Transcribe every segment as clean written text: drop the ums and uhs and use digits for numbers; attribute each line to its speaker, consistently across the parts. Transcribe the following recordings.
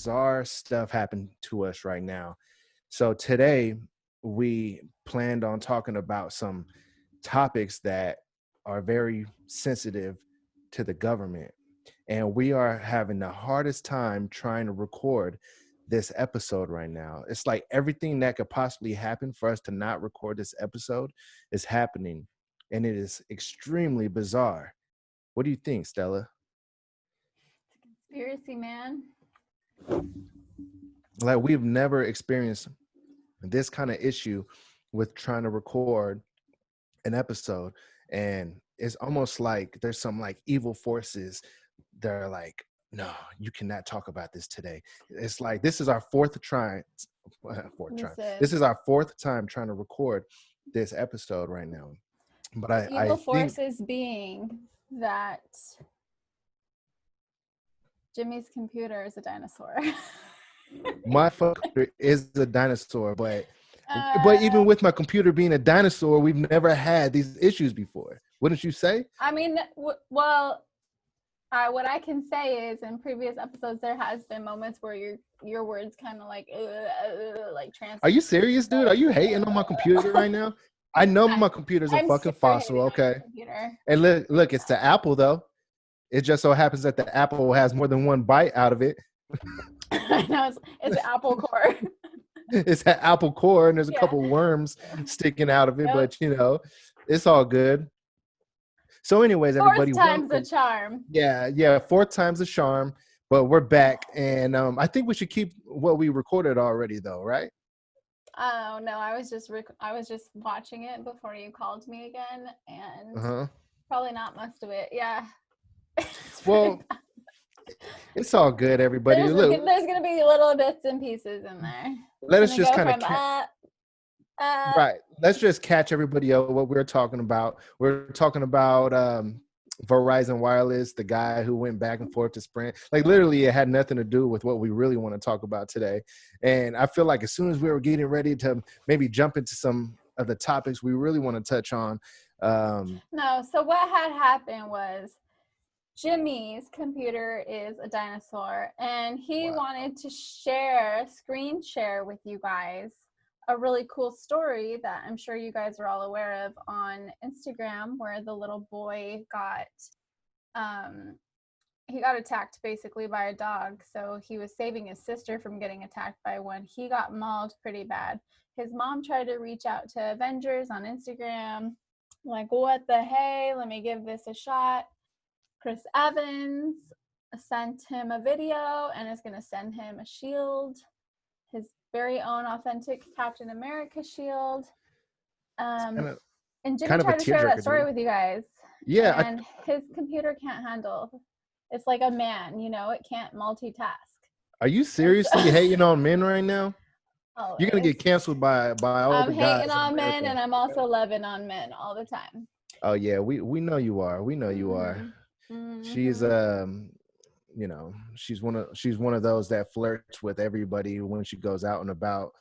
Speaker 1: bizarre stuff happened to us right now. So today we planned on talking about some topics that are very sensitive to the government. And we are having the hardest time trying to record this episode right now. It's like everything that could possibly happen for us to not record this episode is happening. And it is extremely bizarre. What do you think, Stella?
Speaker 2: Conspiracy, man.
Speaker 1: Like, we've never experienced this kind of issue with trying to record an episode. And it's almost like there's some like evil forces that are like, no, you cannot talk about this today. It's like this is our fourth try. This is our fourth time trying to record this episode right now. But I
Speaker 2: evil
Speaker 1: think
Speaker 2: forces being that Jimmy's computer is a dinosaur.
Speaker 1: my computer is a dinosaur, but even with my computer being a dinosaur, we've never had these issues before. Wouldn't you say?
Speaker 2: I mean, well, what I can say is in previous episodes there has been moments where your words kind of like trans.
Speaker 1: Are you serious, dude? Are you hating on my computer right now? I know my computer's a fucking fossil, okay? And look, it's the Apple though. It just so happens that the Apple has more than one bite out of it.
Speaker 2: I know it's an Apple core.
Speaker 1: It's an Apple core, and there's a couple worms sticking out of it, but it's all good. So anyways, everybody,
Speaker 2: fourth time's the charm.
Speaker 1: Yeah, fourth time's the charm, but we're back, and I think we should keep what we recorded already though, right?
Speaker 2: Oh no, I was just watching it before you called me again, and probably not most of it. Yeah.
Speaker 1: Well, it's all good, everybody.
Speaker 2: There's gonna be little bits and pieces in there.
Speaker 1: Let us just kind of right. Let's just catch everybody up what we're talking about. We're talking about Verizon Wireless, the guy who went back and forth to Sprint. Like literally, it had nothing to do with what we really want to talk about today. And I feel like as soon as we were getting ready to maybe jump into some of the topics we really want to touch on.
Speaker 2: No. So what had happened was Jimmy's computer is a dinosaur, and he wanted to screen share with you guys a really cool story that I'm sure you guys are all aware of on Instagram, where the little boy got attacked basically by a dog. So he was saving his sister from getting attacked by one. He got mauled pretty bad. His mom tried to reach out to Avengers on Instagram, like, what the hey, let me give this a shot. Chris Evans sent him a video and is going to send him a shield, his very own authentic Captain America shield. And Jimmy tried to share that story with you guys.
Speaker 1: Yeah.
Speaker 2: And his computer can't handle. It's like a man, it can't multitask.
Speaker 1: Are you seriously hating on men right now?
Speaker 2: Always.
Speaker 1: You're going to get canceled by all the guys.
Speaker 2: I'm hating on men, and I'm also loving on men all the time.
Speaker 1: Oh, yeah. We know you are. We know you are.
Speaker 2: Mm-hmm.
Speaker 1: She's she's one of those that flirts with everybody when she goes out and about.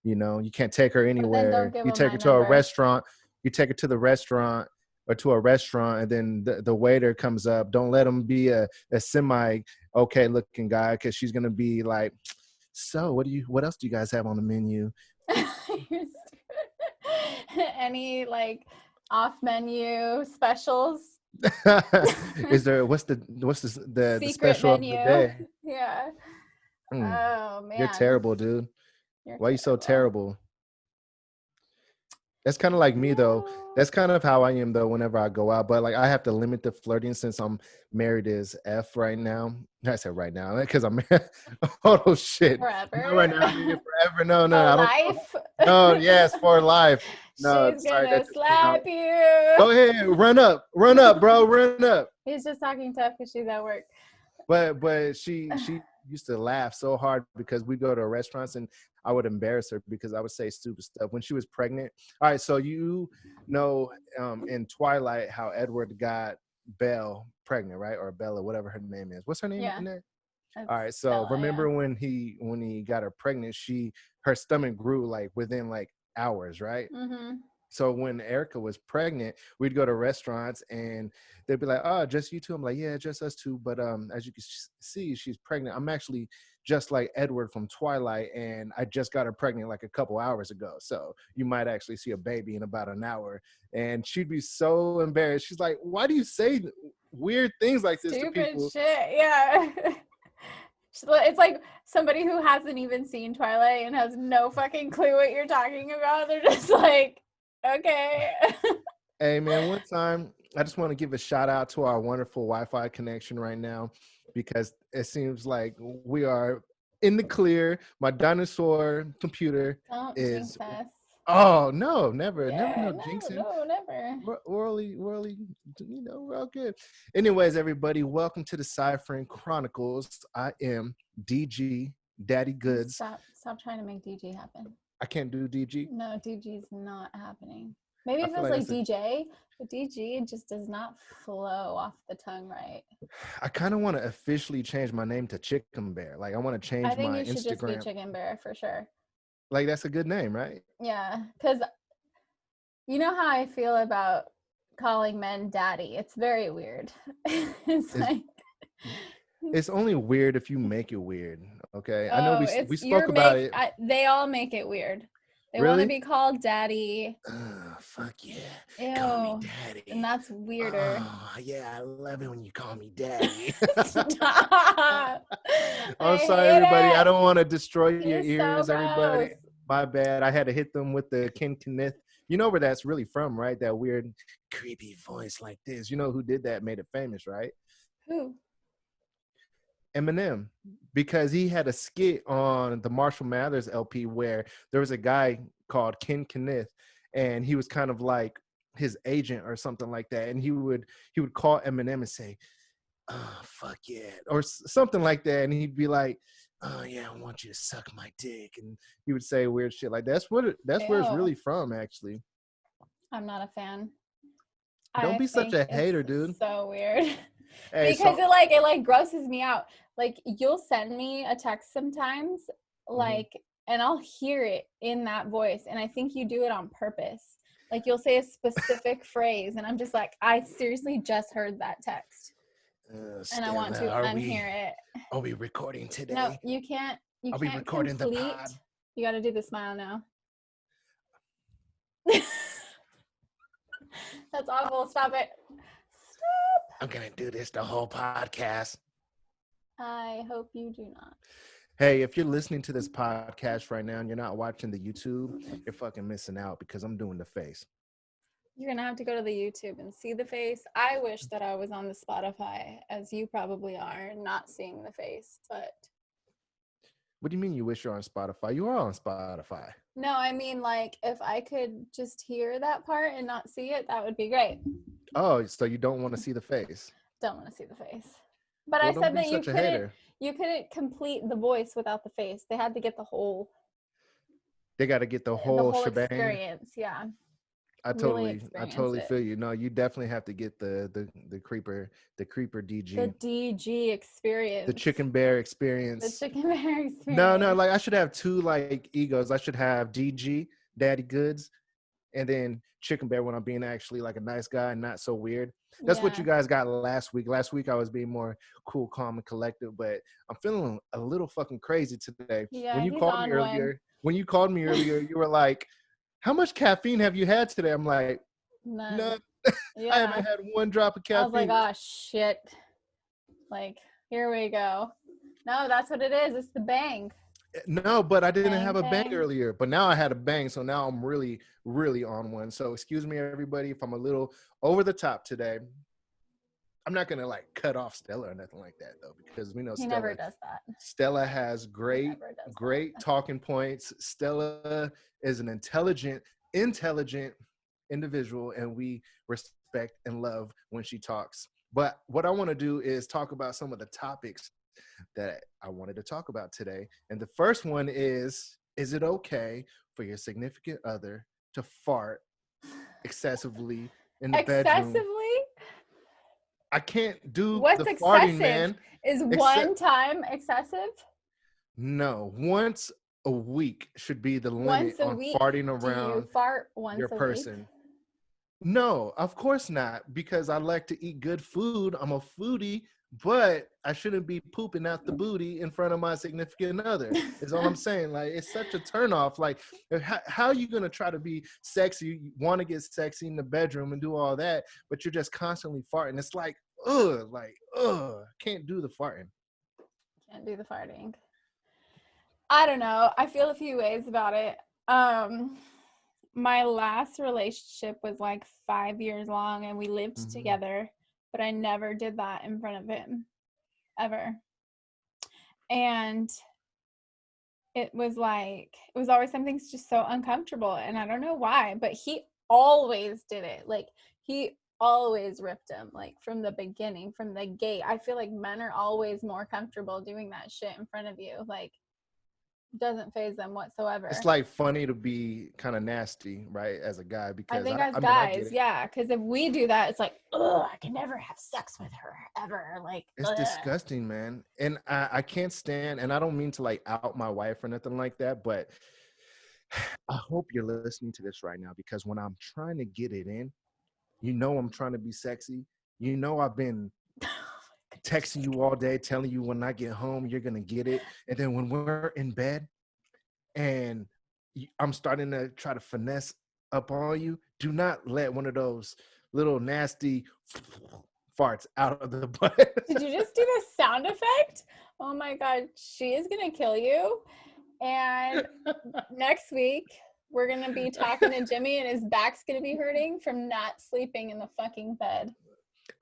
Speaker 1: You can't take her anywhere. You take her to a restaurant. You take her to the restaurant or to a restaurant, and then the waiter comes up. Don't let him be a semi okay looking guy, because she's gonna be like, so what else do you guys have on the menu?
Speaker 2: Any like off menu specials?
Speaker 1: Is there what's the special
Speaker 2: menu
Speaker 1: of the day?
Speaker 2: Yeah. Oh man,
Speaker 1: you're terrible, dude. Why are you so terrible? That's kind of like me though. That's kind of how I am though whenever I go out, but like I have to limit the flirting since I'm married as F right now. I said right now because I'm oh shit.
Speaker 2: Forever.
Speaker 1: Not right now. Forever. No,
Speaker 2: for
Speaker 1: I don't.
Speaker 2: Life.
Speaker 1: No, yes, for life. No,
Speaker 2: she's gonna slap you.
Speaker 1: Go ahead, run up, bro, run up.
Speaker 2: He's just talking tough because she's at work.
Speaker 1: But she used to laugh so hard because we go to restaurants and I would embarrass her because I would say stupid stuff when she was pregnant. All right, so in Twilight how Edward got Belle pregnant, right? Or Bella, whatever her name is. What's her name in there? All right, so Bella, remember when he got her pregnant, her stomach grew like within like hours, right?
Speaker 2: Mm-hmm.
Speaker 1: So when Erica was pregnant, we'd go to restaurants and they'd be like, "Oh, just you two?" I'm like, "Yeah, just us two." But as you can see, she's pregnant. I'm actually just like Edward from Twilight, and I just got her pregnant like a couple hours ago. So you might actually see a baby in about an hour. And she'd be so embarrassed. She's like, "Why do you say weird things like this to
Speaker 2: Stupid
Speaker 1: people?"
Speaker 2: shit. Yeah. It's like somebody who hasn't even seen Twilight and has no fucking clue what you're talking about. They're just like, okay.
Speaker 1: Hey man, one time I just want to give a shout out to our wonderful Wi-Fi connection right now because it seems like we are in the clear. My dinosaur computer
Speaker 2: Don't
Speaker 1: is
Speaker 2: jinx us.
Speaker 1: no, never
Speaker 2: Yeah,
Speaker 1: no
Speaker 2: no,
Speaker 1: jinxing.
Speaker 2: no, never.
Speaker 1: We're only, we're all good. Anyways, everybody, welcome to the Ciphering Chronicles. I am DG, Daddy Goods.
Speaker 2: Stop trying to make DG happen.
Speaker 1: I can't do DG.
Speaker 2: No, DG's not happening. Maybe
Speaker 1: I
Speaker 2: if it
Speaker 1: feel
Speaker 2: was
Speaker 1: like
Speaker 2: like DJ, but DG just does not flow off the tongue right.
Speaker 1: I kind of want to officially change my name to Chicken Bear. Like I want to
Speaker 2: I
Speaker 1: change
Speaker 2: think
Speaker 1: my
Speaker 2: you should just be
Speaker 1: Instagram.
Speaker 2: Chicken Bear for sure.
Speaker 1: Like that's a good name, right?
Speaker 2: Yeah, because you know how I feel about calling men daddy. It's very weird. It's
Speaker 1: It's,
Speaker 2: like,
Speaker 1: it's only weird if you make it weird. Okay, I know
Speaker 2: oh,
Speaker 1: we
Speaker 2: it's
Speaker 1: spoke about it.
Speaker 2: they all make it weird. They want to
Speaker 1: Really?
Speaker 2: be called daddy.
Speaker 1: Fuck yeah, call me
Speaker 2: Ew. And
Speaker 1: daddy.
Speaker 2: that's weirder.
Speaker 1: Oh yeah, I love it when you call me daddy.
Speaker 2: Stop.
Speaker 1: I'm
Speaker 2: I
Speaker 1: sorry,
Speaker 2: hate
Speaker 1: everybody. I
Speaker 2: it.
Speaker 1: don't want to destroy your
Speaker 2: He's so
Speaker 1: ears,
Speaker 2: gross.
Speaker 1: everybody. My bad. I had to hit them with the Ken Kenneth. You know where that's really from, right? That weird, creepy voice like this. You know who did that? Made it famous, right?
Speaker 2: Who?
Speaker 1: Eminem, because he had a skit on the Marshall Mathers LP where there was a guy called Ken Kenneth, and he was kind of like his agent or something like that, and he would call Eminem and say, "Oh fuck yeah," or something like that, and he'd be like, "Oh yeah, I want you to suck my dick," and he would say weird shit like that. That's where it's
Speaker 2: Ew.
Speaker 1: really from, actually.
Speaker 2: I'm not a fan.
Speaker 1: Don't
Speaker 2: I
Speaker 1: be such
Speaker 2: think
Speaker 1: a
Speaker 2: it's
Speaker 1: hater, dude.
Speaker 2: so weird.
Speaker 1: Hey,
Speaker 2: Because
Speaker 1: so
Speaker 2: it grosses me out. Like you'll send me a text sometimes,
Speaker 1: mhm.
Speaker 2: like, and I'll hear it in that voice, and I think you do it on purpose. Like you'll say a specific phrase, and I'm just like, I seriously just heard that text, and I want
Speaker 1: Stella,
Speaker 2: to unhear it.
Speaker 1: are we recording
Speaker 2: No,
Speaker 1: today?
Speaker 2: you can't. You
Speaker 1: Are we
Speaker 2: can't
Speaker 1: recording the
Speaker 2: complete.
Speaker 1: pod?
Speaker 2: You got to do the smile now. That's awful. Stop it. Stop.
Speaker 1: I'm gonna do this the whole podcast.
Speaker 2: I hope you do not.
Speaker 1: Hey, if you're listening to this podcast right now and you're not watching the YouTube, you're fucking missing out because I'm doing the face.
Speaker 2: You're gonna have to go to the YouTube and see the face. I wish that I was on the Spotify, as you probably are, not seeing the face. But
Speaker 1: What do you mean you wish you're on Spotify? You are on Spotify.
Speaker 2: no, I mean, like, if I could just hear that part and not see it, that would be great.
Speaker 1: Oh, so you don't want to see the face?
Speaker 2: Don't want to see the face. But
Speaker 1: Well,
Speaker 2: I
Speaker 1: don't
Speaker 2: said
Speaker 1: be
Speaker 2: that
Speaker 1: such a hater.
Speaker 2: you couldn't complete the voice without the face. They had to get the whole
Speaker 1: They got to get the whole shebang.
Speaker 2: experience. Yeah.
Speaker 1: I
Speaker 2: Really
Speaker 1: totally
Speaker 2: experience it.
Speaker 1: feel you. No, you definitely have to get the creeper DG.
Speaker 2: The DG experience.
Speaker 1: The Chicken Bear
Speaker 2: The
Speaker 1: experience.
Speaker 2: Chicken Bear experience.
Speaker 1: No, like I should have two like egos. I should have DG, Daddy Goods, and then Chicken Bear when I'm being actually like a nice guy and not so weird. That's what you guys got last week. Last week I was being more cool, calm, and collective, but I'm feeling a little fucking crazy today.
Speaker 2: Yeah,
Speaker 1: When you
Speaker 2: he's
Speaker 1: called
Speaker 2: on
Speaker 1: me earlier, you were like, "How much caffeine have you had today?" I'm like,
Speaker 2: None.
Speaker 1: "No,
Speaker 2: Yeah.
Speaker 1: I haven't had one drop of caffeine."
Speaker 2: I was like, oh shit. Like, here we go. No, that's what it is. It's the bang.
Speaker 1: No, but I didn't
Speaker 2: Bang,
Speaker 1: have a bang
Speaker 2: bang.
Speaker 1: earlier. But now I had a bang, so now I'm really, really on one. So excuse me, everybody, if I'm a little over the top today. I'm not gonna like cut off Stella or nothing like that though, because we know
Speaker 2: He never does that.
Speaker 1: Stella has great talking points. Stella is an intelligent individual, and we respect and love when she talks. But what I want to do is talk about some of the topics that I wanted to talk about today. And the first one is it okay for your significant other to fart excessively in the bedroom?
Speaker 2: Excessively?
Speaker 1: I can't do
Speaker 2: What's
Speaker 1: the
Speaker 2: excessive?
Speaker 1: farting, man.
Speaker 2: Is one time excessive?
Speaker 1: No, once a week should be the limit
Speaker 2: Once a
Speaker 1: on
Speaker 2: week.
Speaker 1: farting
Speaker 2: Do you
Speaker 1: around
Speaker 2: fart
Speaker 1: your
Speaker 2: once a week?
Speaker 1: person. No, of course not, because I like to eat good food. I'm a foodie, but I shouldn't be pooping out the booty in front of my significant other. Is all I'm saying. Like, it's such a turnoff. Like, how are you gonna try to be sexy? You want to get sexy in the bedroom and do all that, but you're just constantly farting. It's like, can't do the farting.
Speaker 2: Can't do the farting. I don't know. I feel a few ways about it. My last relationship was like 5 years long and we lived
Speaker 1: Mhm.
Speaker 2: together, but I never did that in front of him ever. And it was always something just so uncomfortable. And I don't know why, but he always did it. Like, he always ripped him, like from the beginning, from the gate. I feel like men are always more comfortable doing that shit in front of you. Like, doesn't phase them
Speaker 1: It's
Speaker 2: whatsoever.
Speaker 1: like funny to be kind of nasty, right, as a guy,
Speaker 2: I
Speaker 1: because
Speaker 2: think as
Speaker 1: I mean, I get
Speaker 2: guys,
Speaker 1: it.
Speaker 2: yeah, because if we do that, it's like, ugh, I can never have sex with her ever. Like,
Speaker 1: It's
Speaker 2: ugh.
Speaker 1: disgusting, man. And I can't stand, and I don't mean to like out my wife or nothing like that, but I hope you're listening to this right now, because when I'm trying to get it in, I'm trying to be sexy. I've been texting you all day, telling you when I get home, you're going to get it. And then when we're in bed and I'm starting to try to finesse up on you, do not let one of those little nasty farts out of the butt.
Speaker 2: Did you just do the sound effect? Oh my God, she is going to kill you. And next week, we're going to be talking to Jimmy, and his back's going to be hurting from not sleeping in the fucking bed.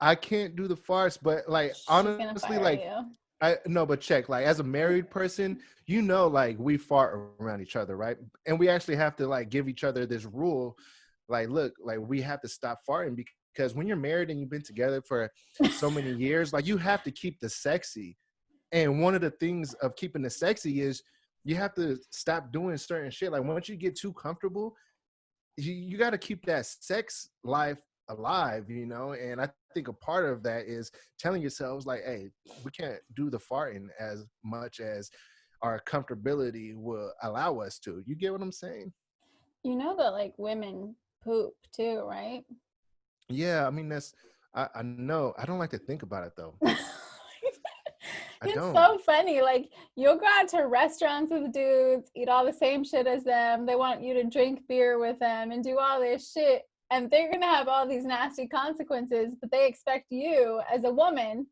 Speaker 1: I can't do the farts, but like
Speaker 2: She's going to
Speaker 1: honestly,
Speaker 2: fire
Speaker 1: like
Speaker 2: you.
Speaker 1: I no, but check, like as a married person, like we fart around each other, right? And we actually have to like give each other this rule, like, look, like we have to stop farting, because when you're married and you've been together for so many years, like you have to keep the sexy. And one of the things of keeping the sexy is you have to stop doing certain shit. Like once you get too comfortable, you got to keep that sex life alive, and I think a part of that is telling yourselves like, hey, we can't do the farting as much as our comfortability will allow us to. You get what I'm saying?
Speaker 2: You know that like women poop too, right?
Speaker 1: Yeah, I mean, I know. I don't like to think about it though. I
Speaker 2: It's
Speaker 1: don't.
Speaker 2: so funny. Like, you'll go out to restaurants with dudes, eat all the same shit as them. They want you to drink beer with them and do all this shit. And they're going to have all these nasty consequences, but they expect you as a woman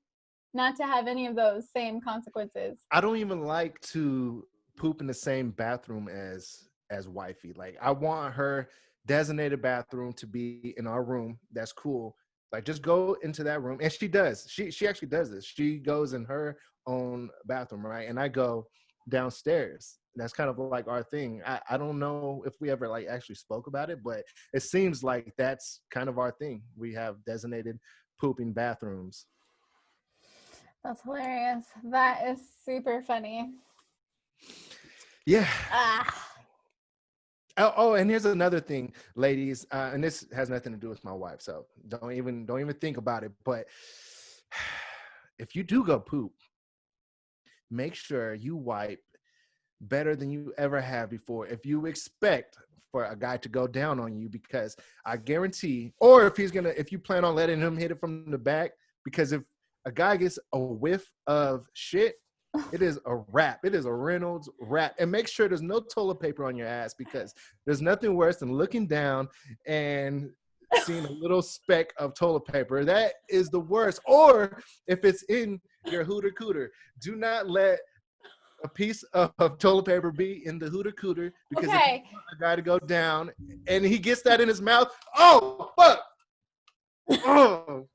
Speaker 2: not to have any of those same consequences.
Speaker 1: I don't even like to poop in the same bathroom as wifey. Like I want her designated bathroom to be in our room. That's cool. Like just go into that room, and she does. She actually does this. She goes in her own bathroom, right? And I go downstairs. That's kind of like our thing. I don't know if we ever like actually spoke about it, but it seems like that's kind of our thing. We have designated pooping bathrooms.
Speaker 2: That's hilarious. That is super funny.
Speaker 1: Yeah.
Speaker 2: Ah.
Speaker 1: Oh, and here's another thing, ladies, and this has nothing to do with my wife, so don't even think about it. But if you do go poop, make sure you wipe better than you ever have before. If you expect for a guy to go down on you, because I guarantee, or if you plan on letting him hit it from the back, because if a guy gets a whiff of shit, it is a wrap. It is a Reynolds wrap. And make sure there's no toilet paper on your ass, because there's nothing worse than looking down and seeing a little speck of toilet paper. That is the worst. Or if it's in your hooter cooter, do not let a piece of toilet paper be in the hooter cooter, because if you
Speaker 2: Okay.
Speaker 1: want a guy to go down and he gets that in his mouth, oh fuck. Oh.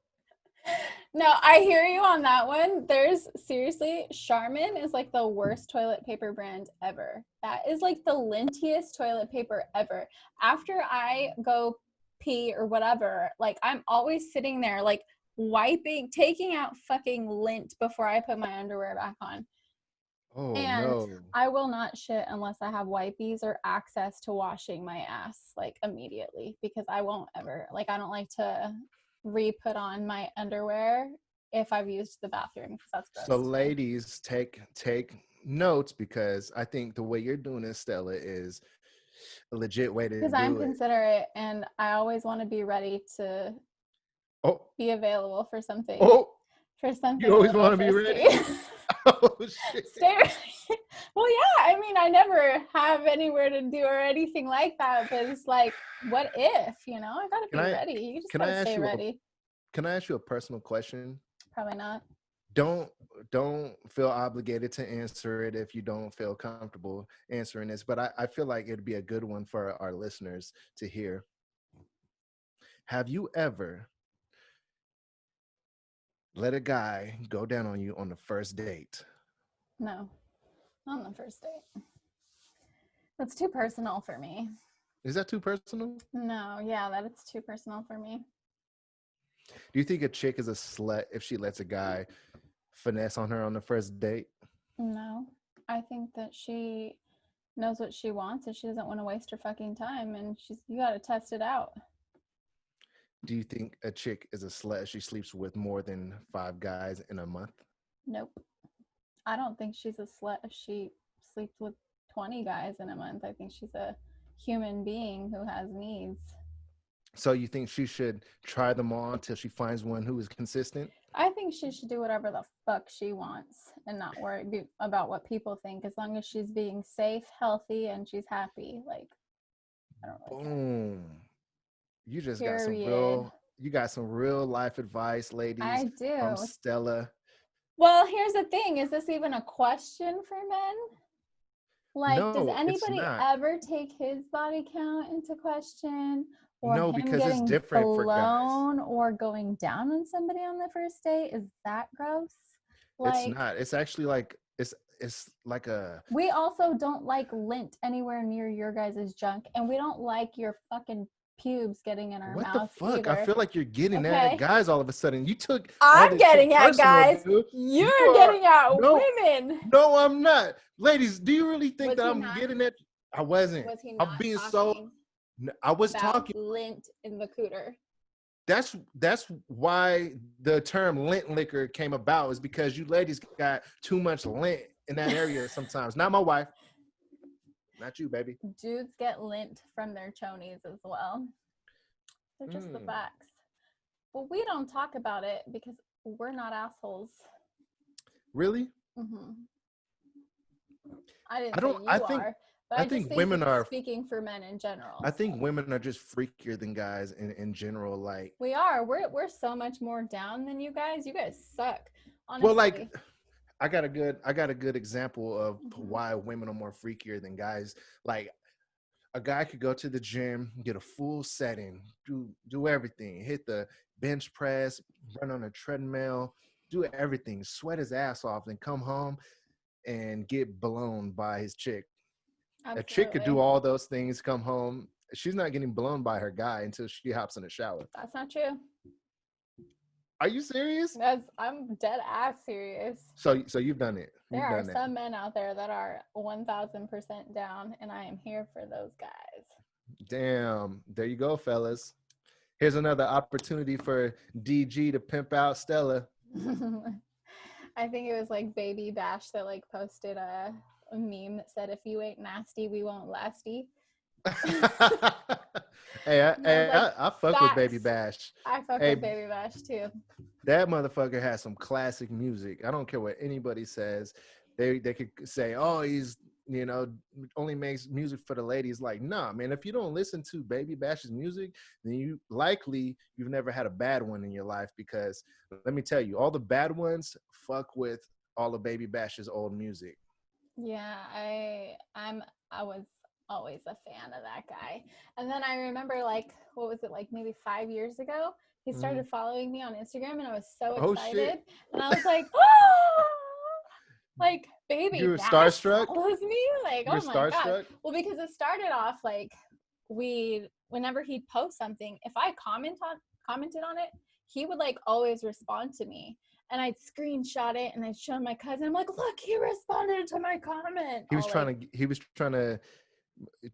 Speaker 2: No, I hear you on that one. There's seriously, Charmin is like the worst toilet paper brand ever. That is like the lintiest toilet paper ever. After I go pee or whatever, like I'm always sitting there like wiping, taking out fucking lint before I put my underwear back on.
Speaker 1: Oh
Speaker 2: And
Speaker 1: no.
Speaker 2: I will not shit unless I have wipes or access to washing my ass like immediately, because I won't ever, like, I don't like to re-put on my underwear if I've used the bathroom, because that's gross
Speaker 1: So
Speaker 2: to me.
Speaker 1: ladies, take notes, because I think the way you're doing this, Stella, is a legit way to
Speaker 2: Because I'm
Speaker 1: do it.
Speaker 2: considerate and I always want to be ready to
Speaker 1: Oh,
Speaker 2: be available for something
Speaker 1: oh, you
Speaker 2: a
Speaker 1: always
Speaker 2: little
Speaker 1: want to be
Speaker 2: frisky.
Speaker 1: ready. Oh shit.
Speaker 2: Stay ready. Well, yeah, I mean, I never have anywhere to do or anything like that, but it's like, what if, I gotta
Speaker 1: Can
Speaker 2: be
Speaker 1: I
Speaker 2: ready. You just
Speaker 1: can I
Speaker 2: gotta
Speaker 1: ask
Speaker 2: stay
Speaker 1: you
Speaker 2: ready.
Speaker 1: can I ask you a personal question?
Speaker 2: Probably not.
Speaker 1: Don't don't feel obligated to answer it if you don't feel comfortable answering this, but I feel like it'd be a good one for our listeners to hear. Have you ever let a guy go down on you on the first date?
Speaker 2: No, not on the first date. That's too personal for me.
Speaker 1: Is that too personal?
Speaker 2: No, yeah, that it's too personal for me.
Speaker 1: Do you think a chick is a slut if she lets a guy finesse on her on the first date?
Speaker 2: No, I think that she knows what she wants and she doesn't want to waste her fucking time, and you gotta test it out.
Speaker 1: Do you think a chick is a slut if she sleeps with more than 5 guys in a month?
Speaker 2: Nope. I don't think she's a slut if she sleeps with 20 guys in a month. I think she's a human being who has needs.
Speaker 1: So you think she should try them all until she finds one who is consistent?
Speaker 2: I think she should do whatever the fuck she wants and not worry about what people think, as long as she's being safe, healthy, and she's happy. Like, I don't really care.
Speaker 1: Boom. You just got
Speaker 2: Period.
Speaker 1: you got some real life advice, ladies,
Speaker 2: I
Speaker 1: from
Speaker 2: do.
Speaker 1: Stella.
Speaker 2: Well, here's the thing. Is this even a question for men? Like, does
Speaker 1: No, it's
Speaker 2: anybody
Speaker 1: not.
Speaker 2: ever take his body count into question, or
Speaker 1: No,
Speaker 2: him
Speaker 1: because it's
Speaker 2: getting
Speaker 1: different for guys.
Speaker 2: blown or going down on somebody on the first date? Is that gross?
Speaker 1: It's
Speaker 2: Like,
Speaker 1: not. It's actually like it's like a
Speaker 2: we also don't like lint anywhere near your guys' junk, and we don't like your fucking pubes getting in our
Speaker 1: what the
Speaker 2: mouth
Speaker 1: fuck? I
Speaker 2: either.
Speaker 1: feel like you're getting at
Speaker 2: Okay.
Speaker 1: guys all of a sudden. You took all
Speaker 2: I'm
Speaker 1: this shit
Speaker 2: getting at
Speaker 1: personal,
Speaker 2: guys.
Speaker 1: dude. You
Speaker 2: You're
Speaker 1: are
Speaker 2: getting at
Speaker 1: no,
Speaker 2: women.
Speaker 1: no, I'm not. Ladies, do you really think
Speaker 2: Was
Speaker 1: that
Speaker 2: he
Speaker 1: I'm
Speaker 2: not?
Speaker 1: getting at? I wasn't.
Speaker 2: Was he
Speaker 1: I'm
Speaker 2: not
Speaker 1: being
Speaker 2: talking
Speaker 1: I was
Speaker 2: about
Speaker 1: talking.
Speaker 2: lint in the cooter?
Speaker 1: That's why the term lint liquor came about, is because you ladies got too much lint in that area sometimes. Not my wife. Not you, baby.
Speaker 2: Dudes get lint from their chonies as well. They're just the facts. But we don't talk about it because we're not assholes.
Speaker 1: Really?
Speaker 2: Mm-hmm. I didn't
Speaker 1: I
Speaker 2: say
Speaker 1: don't.
Speaker 2: you
Speaker 1: I think.
Speaker 2: are, but
Speaker 1: I
Speaker 2: I just
Speaker 1: think
Speaker 2: think
Speaker 1: women are.
Speaker 2: speaking for men in general.
Speaker 1: I think women are just freakier than guys in general. Like,
Speaker 2: We are. We're so much more down than you guys. You guys suck. Honestly.
Speaker 1: well, like, I got a good example of why women are more freakier than guys. Like, a guy could go to the gym, get a full setting, do everything, hit the bench press, run on a treadmill, do everything, sweat his ass off, and come home and get blown by his chick.
Speaker 2: Absolutely.
Speaker 1: A chick could do all those things, come home. She's not getting blown by her guy until she hops in the shower.
Speaker 2: That's not true.
Speaker 1: Are you serious?
Speaker 2: I'm dead ass serious.
Speaker 1: So you've done it.
Speaker 2: There are some men out there that are 1,000% down, and I am here for those guys.
Speaker 1: Damn. There you go, fellas. Here's another opportunity for DG to pimp out Stella.
Speaker 2: I think it was like Baby Bash that like posted a meme that said, "If you ain't nasty, we won't lasty."
Speaker 1: I fuck with Baby Bash.
Speaker 2: I fuck with Baby Bash too.
Speaker 1: That motherfucker has some classic music. I don't care what anybody says. They could say, "Oh, he's only makes music for the ladies." Like, nah, man. If you don't listen to Baby Bash's music, then you've never had a bad one in your life. Because let me tell you, all the bad ones fuck with all of Baby Bash's old music.
Speaker 2: Yeah, I was always a fan of that guy. And then I remember, like, what was it, like maybe 5 years ago, he started following me on Instagram, and I was so excited.
Speaker 1: Shit.
Speaker 2: And I was like, oh, like, Baby
Speaker 1: you were
Speaker 2: Bash
Speaker 1: starstruck?
Speaker 2: follows me? Like, oh my God. Well, because it started off like whenever he'd post something, if I commented on it, he would like always respond to me. And I'd screenshot it and I'd show my cousin. I'm like, look, he responded to my comment.
Speaker 1: He was trying to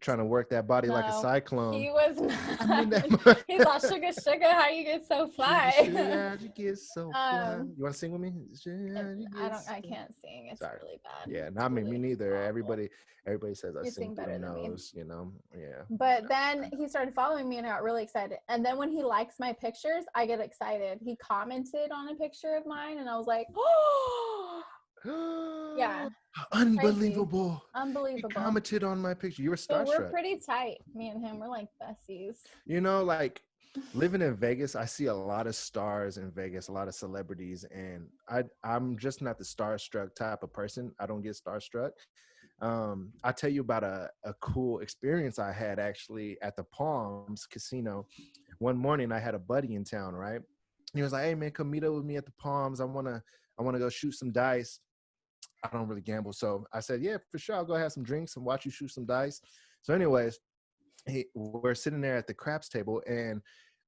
Speaker 1: trying to work that body like a
Speaker 2: No,
Speaker 1: cyclone.
Speaker 2: he was
Speaker 1: I'm in
Speaker 2: not.
Speaker 1: that.
Speaker 2: He's all sugar, sugar. How you get so
Speaker 1: Sugar,
Speaker 2: fly?
Speaker 1: sugar, how'd you get so fly?
Speaker 2: um,
Speaker 1: You want to sing with me? Sugar, how'd you get
Speaker 2: I
Speaker 1: so...
Speaker 2: can't sing. It's
Speaker 1: Sorry.
Speaker 2: really bad.
Speaker 1: Yeah,
Speaker 2: It's
Speaker 1: not me. Me
Speaker 2: really
Speaker 1: neither.
Speaker 2: awful.
Speaker 1: Everybody says I
Speaker 2: You
Speaker 1: sing
Speaker 2: sing
Speaker 1: through the
Speaker 2: better than me.
Speaker 1: nose. You know. Yeah.
Speaker 2: But then he started following me and I got really excited. And then when he likes my pictures, I get excited. He commented on a picture of mine and I was like, oh, yeah, crazy.
Speaker 1: Unbelievable. He
Speaker 2: Unbelievable.
Speaker 1: commented on my picture. You were
Speaker 2: So we're
Speaker 1: starstruck.
Speaker 2: pretty tight. Me and him, we're like besties.
Speaker 1: You know, like living in Vegas, I see a lot of stars in Vegas, a lot of celebrities, and I'm just not the starstruck type of person. I don't get starstruck. I'll tell you about a cool experience I had actually at the Palms Casino. One morning I had a buddy in town, right? He was like, "Hey man, come meet up with me at the Palms. I wanna go shoot some dice." I don't really gamble. So I said, "Yeah, for sure. I'll go have some drinks and watch you shoot some dice." So, anyways, we're sitting there at the craps table, and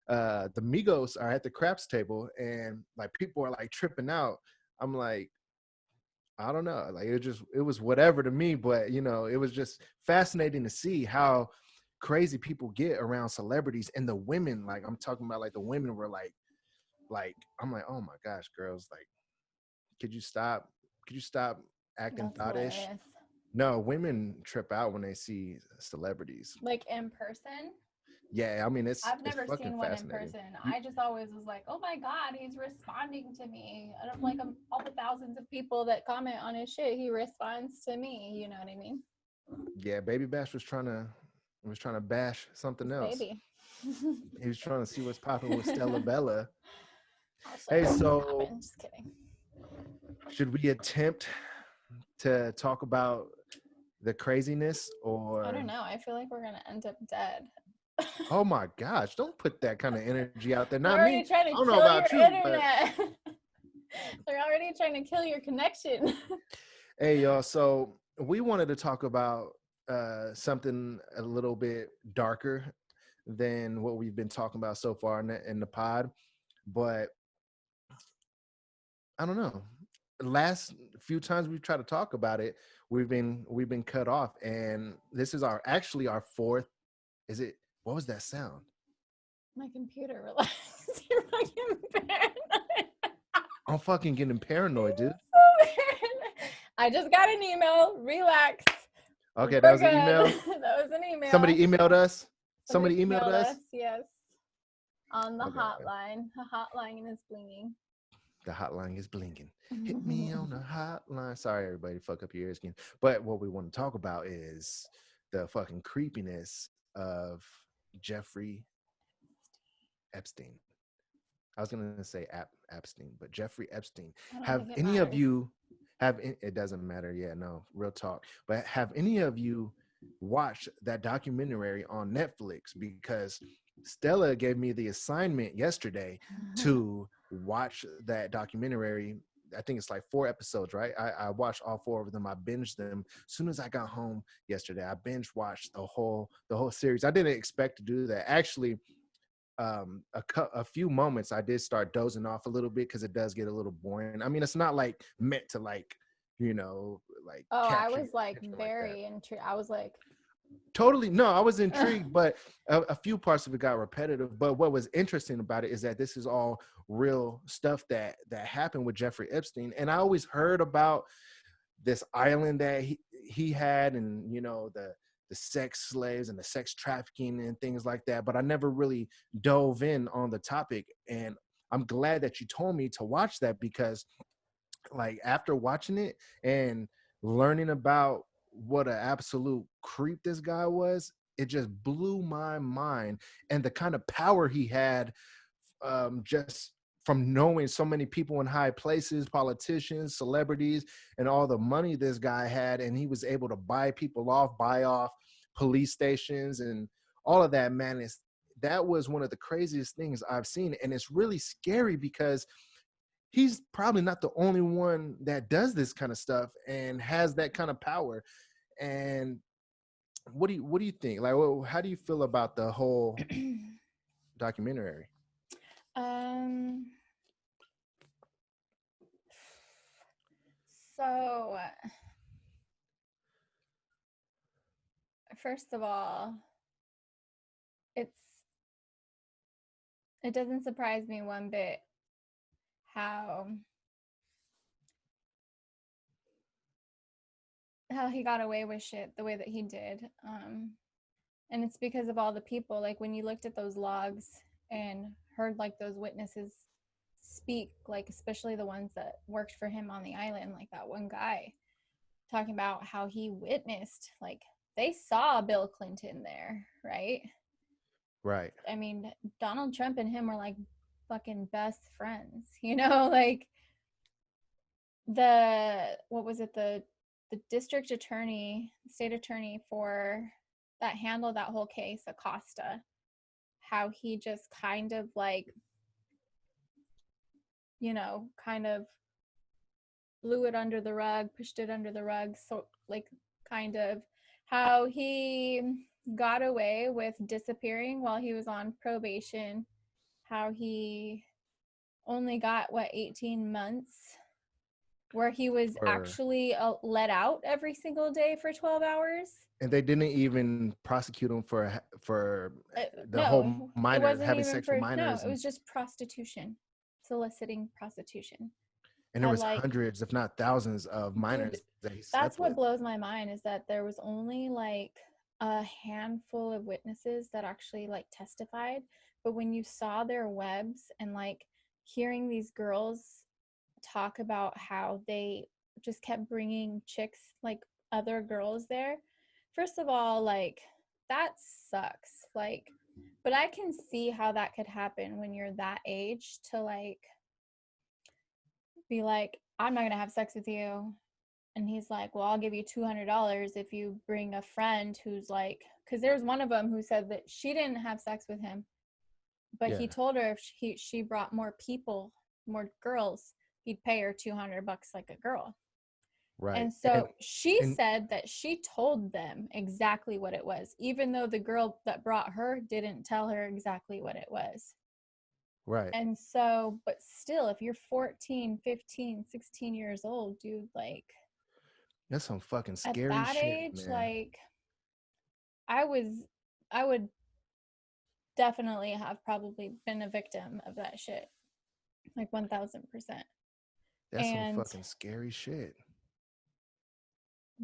Speaker 1: the Migos are at the craps table, and like people are like tripping out. I'm like, I don't know, like it was whatever to me, but you know, it was just fascinating to see how crazy people get around celebrities, and the women, like I'm talking about, like the women were like I'm like, oh my gosh, girls, like, could you stop? Could you stop acting
Speaker 2: That's
Speaker 1: thottish?
Speaker 2: hilarious.
Speaker 1: No, women trip out when they see celebrities.
Speaker 2: Like in person?
Speaker 1: Yeah, I mean
Speaker 2: I've
Speaker 1: it's
Speaker 2: never
Speaker 1: fucking
Speaker 2: seen one in
Speaker 1: fascinating.
Speaker 2: person.
Speaker 1: You,
Speaker 2: I just always was like, oh my God, he's responding to me. I don't like all the thousands of people that comment on his shit. He responds to me. You know what I mean?
Speaker 1: yeah, Baby Bash was trying to bash something
Speaker 2: This
Speaker 1: else.
Speaker 2: baby.
Speaker 1: He was trying to see what's popping with Stella Bella.
Speaker 2: I'll show
Speaker 1: Hey,
Speaker 2: you what's
Speaker 1: so
Speaker 2: popping. Just kidding.
Speaker 1: should we attempt to talk about the craziness
Speaker 2: I don't
Speaker 1: or...
Speaker 2: know. I feel like we're gonna end up dead.
Speaker 1: Oh my gosh, don't put that kind of energy out there.
Speaker 2: They're
Speaker 1: Not me.
Speaker 2: already trying
Speaker 1: I
Speaker 2: to
Speaker 1: don't know
Speaker 2: kill your
Speaker 1: about you, but
Speaker 2: internet. They're already trying to kill your connection.
Speaker 1: hey y'all, so we wanted to talk about something a little bit darker than what we've been talking about so far in the pod, but I don't know. Last few times we've tried to talk about it, we've been cut off, and this is our actually our fourth. Is it? What was that sound?
Speaker 2: My computer, relax. You're fucking paranoid.
Speaker 1: I'm fucking getting paranoid, dude.
Speaker 2: I just got an email. Relax.
Speaker 1: Okay, that
Speaker 2: We're
Speaker 1: was an email.
Speaker 2: good. That was an email.
Speaker 1: Somebody emailed us.
Speaker 2: Somebody
Speaker 1: Somebody emailed us.
Speaker 2: yes. On the
Speaker 1: Okay, okay.
Speaker 2: hotline. The hotline is blinging.
Speaker 1: The hotline is blinking. Hit me on the hotline. Sorry, everybody, fuck up your ears again. But what we want to talk about is the fucking creepiness of Jeffrey Epstein. I was gonna say Epstein, but Jeffrey Epstein.
Speaker 2: I don't
Speaker 1: Have
Speaker 2: think it
Speaker 1: any of
Speaker 2: matters.
Speaker 1: you it doesn't matter. Yeah, no, real talk. But have any of you watched that documentary on Netflix? Because Stella gave me the assignment yesterday to watch that documentary. I think it's like 4 episodes, right? I watched all 4 of them. I binged them as soon as I got home yesterday. I binge watched the whole series. I didn't expect to do that. Actually, a few moments I did start dozing off a little bit because it does get a little boring. I mean, it's not like meant to like, like
Speaker 2: Oh, I
Speaker 1: capture
Speaker 2: was
Speaker 1: your
Speaker 2: like
Speaker 1: attention like that.
Speaker 2: very intrigued. I was like,
Speaker 1: Totally. No, I was intrigued, but a few parts of it got repetitive. But what was interesting about it is that this is all real stuff that happened with Jeffrey Epstein. And I always heard about this island that he had, and the sex slaves and the sex trafficking and things like that, but I never really dove in on the topic. And I'm glad that you told me to watch that, because like after watching it and learning about what an absolute creep this guy was, it just blew my mind. And the kind of power he had, just from knowing so many people in high places, politicians, celebrities, and all the money this guy had. And he was able to buy off police stations and all of that, man. That was one of the craziest things I've seen. And it's really scary because he's probably not the only one that does this kind of stuff and has that kind of power. And what do you think? Like, how do you feel about the whole documentary?
Speaker 2: um, so first of all, it's it doesn't surprise me one bit how he got away with shit the way that he did. And it's because of all the people. Like when you looked at those logs and heard like those witnesses speak, like especially the ones that worked for him on the island, like that one guy talking about how he witnessed, like they saw Bill Clinton there, right?
Speaker 1: Right.
Speaker 2: I mean, Donald Trump and him were like fucking best friends, you know, like the what was it, the district attorney, state attorney for that handled that whole case, Acosta, how he just kind of like, you know, kind of blew it under the rug, pushed it under the rug, so like kind of how he got away with disappearing while he was on probation, how he only got what 18 months where he was
Speaker 1: For
Speaker 2: actually let out every single day for 12 hours.
Speaker 1: and they didn't even prosecute him for the whole
Speaker 2: No, it
Speaker 1: minor
Speaker 2: wasn't
Speaker 1: having
Speaker 2: even
Speaker 1: sex with
Speaker 2: for, no,
Speaker 1: minors,
Speaker 2: it was just prostitution, soliciting prostitution.
Speaker 1: and there
Speaker 2: Had
Speaker 1: was
Speaker 2: like,
Speaker 1: hundreds, if not thousands, of
Speaker 2: dude,
Speaker 1: minors that he
Speaker 2: that's
Speaker 1: slept
Speaker 2: what
Speaker 1: with.
Speaker 2: blows my mind is that there was only like a handful of witnesses that actually like testified. But when you saw their webs and like hearing these girls talk about how they just kept bringing chicks, like other girls there, first of all, like that sucks. Like, but I can see how that could happen when you're that age to like be like, I'm not gonna have sex with you. And he's like, well, I'll give you $200 if you bring a friend who's like, because there's one of them who said that she didn't have sex with him, but he
Speaker 1: Yeah.
Speaker 2: told her if she brought more people, more girls, he'd pay her $200 like a girl.
Speaker 1: Right.
Speaker 2: And so she
Speaker 1: And
Speaker 2: said that she told them exactly what it was, even though the girl that brought her didn't tell her exactly what it was.
Speaker 1: right.
Speaker 2: And so, but still, if you're 14, 15, 16 years old, dude, like
Speaker 1: That's some fucking
Speaker 2: at
Speaker 1: scary
Speaker 2: that
Speaker 1: shit,
Speaker 2: age,
Speaker 1: man.
Speaker 2: like I was, I would definitely have probably been a victim of that shit, like 1000%.
Speaker 1: That's some
Speaker 2: And
Speaker 1: fucking scary shit.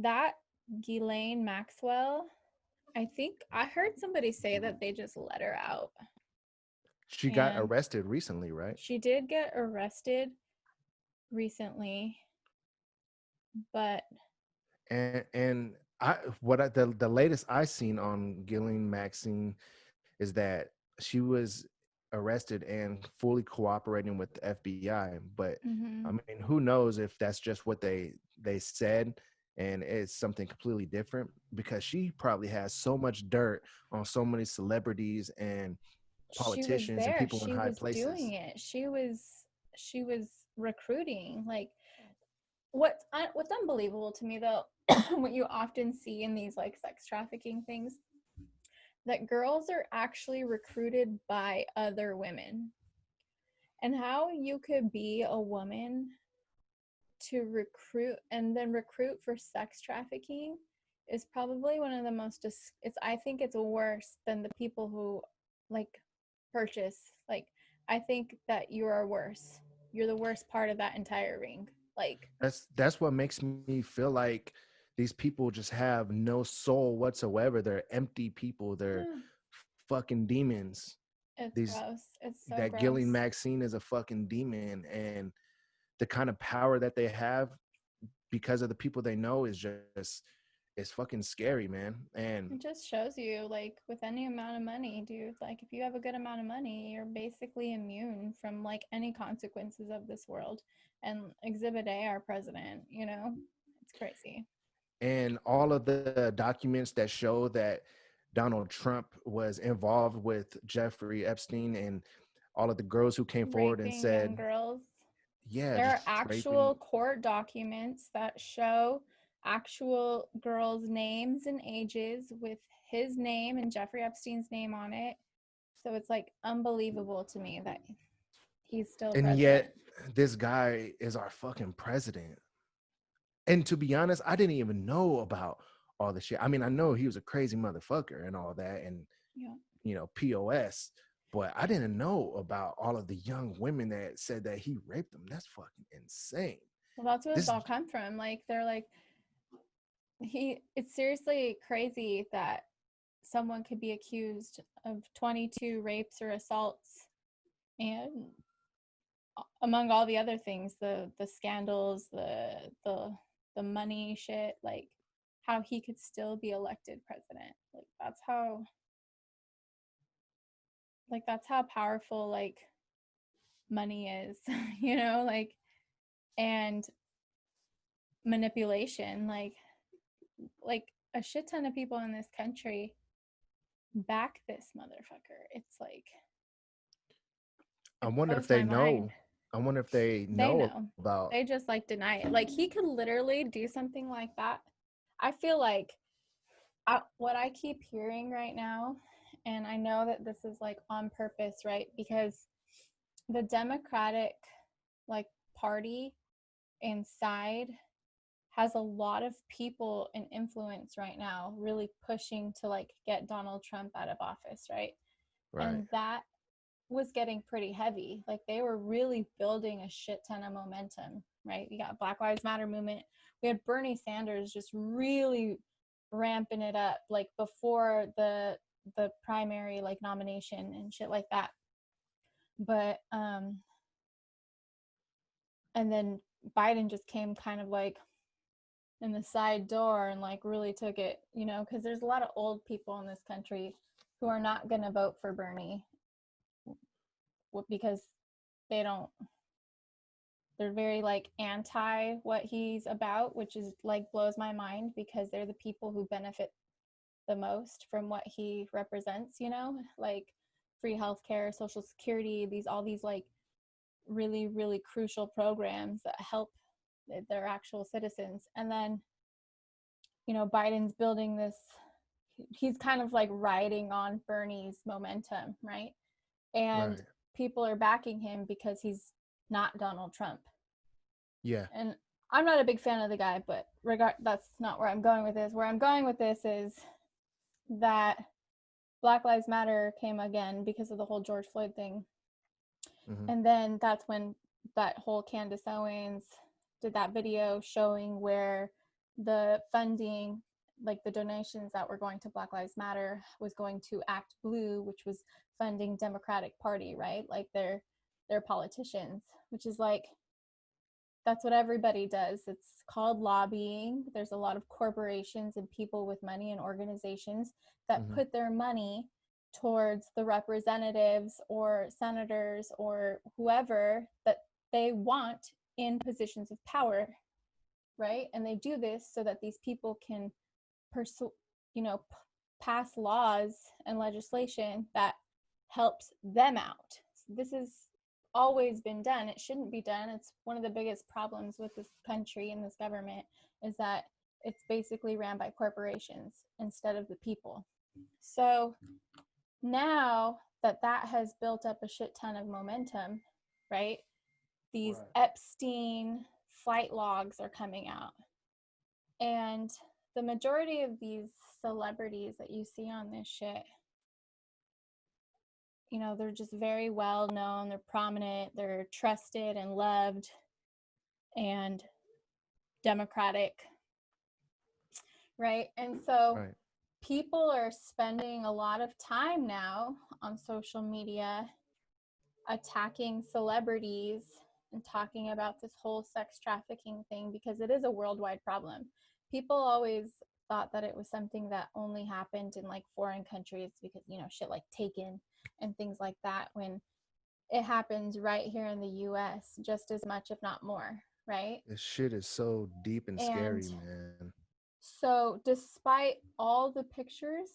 Speaker 2: that Ghislaine Maxwell, I think I heard somebody say that they just let her out.
Speaker 1: She got
Speaker 2: And
Speaker 1: arrested recently, right?
Speaker 2: she did get arrested recently, but
Speaker 1: And the latest I seen on Gillian Maxine is that she was arrested and fully cooperating with the FBI. But I
Speaker 2: mm-hmm,
Speaker 1: mean, who knows if that's just what they said and it's something completely different, because she probably has so much dirt on so many celebrities and
Speaker 2: she was
Speaker 1: politicians and
Speaker 2: there.
Speaker 1: people in
Speaker 2: She
Speaker 1: high
Speaker 2: was
Speaker 1: places.
Speaker 2: doing it. She was recruiting. Like what's unbelievable to me though, what you often see in these like sex trafficking things, that girls are actually recruited by other women. And how you could be a woman to recruit and then recruit for sex trafficking is probably one of the most it's, I think it's worse than the people who like purchase, like I think that you are worse, you're the worst part of that entire ring, like
Speaker 1: That's what makes me feel like these people just have no soul whatsoever. They're empty people. They're
Speaker 2: yeah,
Speaker 1: fucking demons.
Speaker 2: it's
Speaker 1: These
Speaker 2: gross, it's so
Speaker 1: That Gillian
Speaker 2: gross.
Speaker 1: Maxine is a fucking demon, and the kind of power that they have because of the people they know is just it's fucking scary, man. And
Speaker 2: It just shows you, like, with any amount of money, dude, like, if you have a good amount of money, you're basically immune from, like, any consequences of this world. And Exhibit A, our president, you know, it's crazy.
Speaker 1: and all of the documents that show that Donald Trump was involved with Jeffrey Epstein and all of the girls who came forward and
Speaker 2: Raping young
Speaker 1: said,
Speaker 2: girls.
Speaker 1: yeah,
Speaker 2: There
Speaker 1: just
Speaker 2: are actual
Speaker 1: raping.
Speaker 2: court documents that show actual girls' names and ages with his name and Jeffrey Epstein's name on it. So it's, like, unbelievable to me that he's still
Speaker 1: And
Speaker 2: president.
Speaker 1: yet this guy is our fucking president. And to be honest, I didn't even know about all the shit. I mean, I know he was a crazy motherfucker and all that, and
Speaker 2: Yeah.
Speaker 1: POS, but I didn't know about all of the young women that said that he raped them. That's fucking insane.
Speaker 2: Well, that's where it's
Speaker 1: This
Speaker 2: all come from. Like they're like it's seriously crazy that someone could be accused of 22 rapes or assaults, and among all the other things, the scandals, the money shit, like how he could still be elected president. That's how powerful like money is, like, and manipulation, like a shit ton of people in this country back this motherfucker. It's like
Speaker 1: I
Speaker 2: it
Speaker 1: wonder if
Speaker 2: blows
Speaker 1: they
Speaker 2: my mind.
Speaker 1: know. I wonder if they
Speaker 2: They
Speaker 1: know
Speaker 2: know.
Speaker 1: about.
Speaker 2: They just like deny it. Like he could literally do something like that. I feel like what I keep hearing right now, and I know that this is like on purpose, right? Because the Democratic like party inside has a lot of people and influence right now really pushing to like get Donald Trump out of office, right?
Speaker 1: Right,
Speaker 2: And that was getting pretty heavy. Like they were really building a shit ton of momentum, right? You got Black Lives Matter movement. We had Bernie Sanders just really ramping it up like before the primary like nomination and shit like that. But and then Biden just came kind of like in the side door and like really took it, because there's a lot of old people in this country who are not going to vote for Bernie because they don't they're very like anti what he's about, which is like blows my mind because they're the people who benefit the most from what he represents, like free healthcare, social security, all these like really, really crucial programs that help their actual citizens. And then, Biden's building this, he's kind of like riding on Bernie's momentum, right? And
Speaker 1: right.
Speaker 2: people are backing him because he's not Donald Trump.
Speaker 1: Yeah,
Speaker 2: And I'm not a big fan of the guy, but that's not where I'm going with this. Where I'm going with this is that Black Lives Matter came again because of the whole George Floyd thing.
Speaker 1: hmm,
Speaker 2: And then that's when that whole Candace Owens did that video showing where the funding, like the donations that were going to Black Lives Matter, was going to Act Blue, which was funding Democratic Party, right? Like their politicians, which is like, that's what everybody does. It's called lobbying. There's a lot of corporations and people with money and organizations that
Speaker 1: hmm.
Speaker 2: put their money towards the representatives or senators or whoever that they want in positions of power, right? And they do this so that these people can pursue, you know, pass laws and legislation that helps them out. So this is always been done. It shouldn't be done. It's one of the biggest problems with this country and this government is that it's basically ran by corporations instead of the people. So now that has built up a shit ton of momentum, right? These
Speaker 1: Right.
Speaker 2: Epstein flight logs are coming out. And the majority of these celebrities that you see on this shit, they're just very well known, they're prominent, they're trusted and loved and democratic, right? And so
Speaker 1: Right.
Speaker 2: people are spending a lot of time now on social media attacking celebrities and talking about this whole sex trafficking thing because it is a worldwide problem. People always thought that it was something that only happened in like foreign countries because, shit like Taken and things like that, when it happens right here in the US just as much, if not more, right?
Speaker 1: This shit is so deep and
Speaker 2: And
Speaker 1: scary, man.
Speaker 2: so, despite all the pictures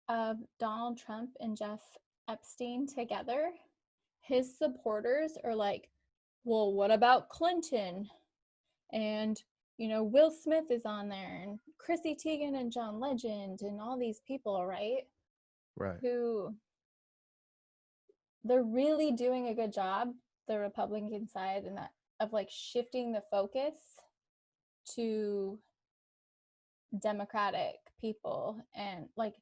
Speaker 2: of Donald Trump and Jeff Epstein together, his supporters are like, well, what about Clinton? And, Will Smith is on there, and Chrissy Teigen and John Legend, and all these people, right?
Speaker 1: Right.
Speaker 2: Who they're really doing a good job, the Republican side, and that of like shifting the focus to democratic people and like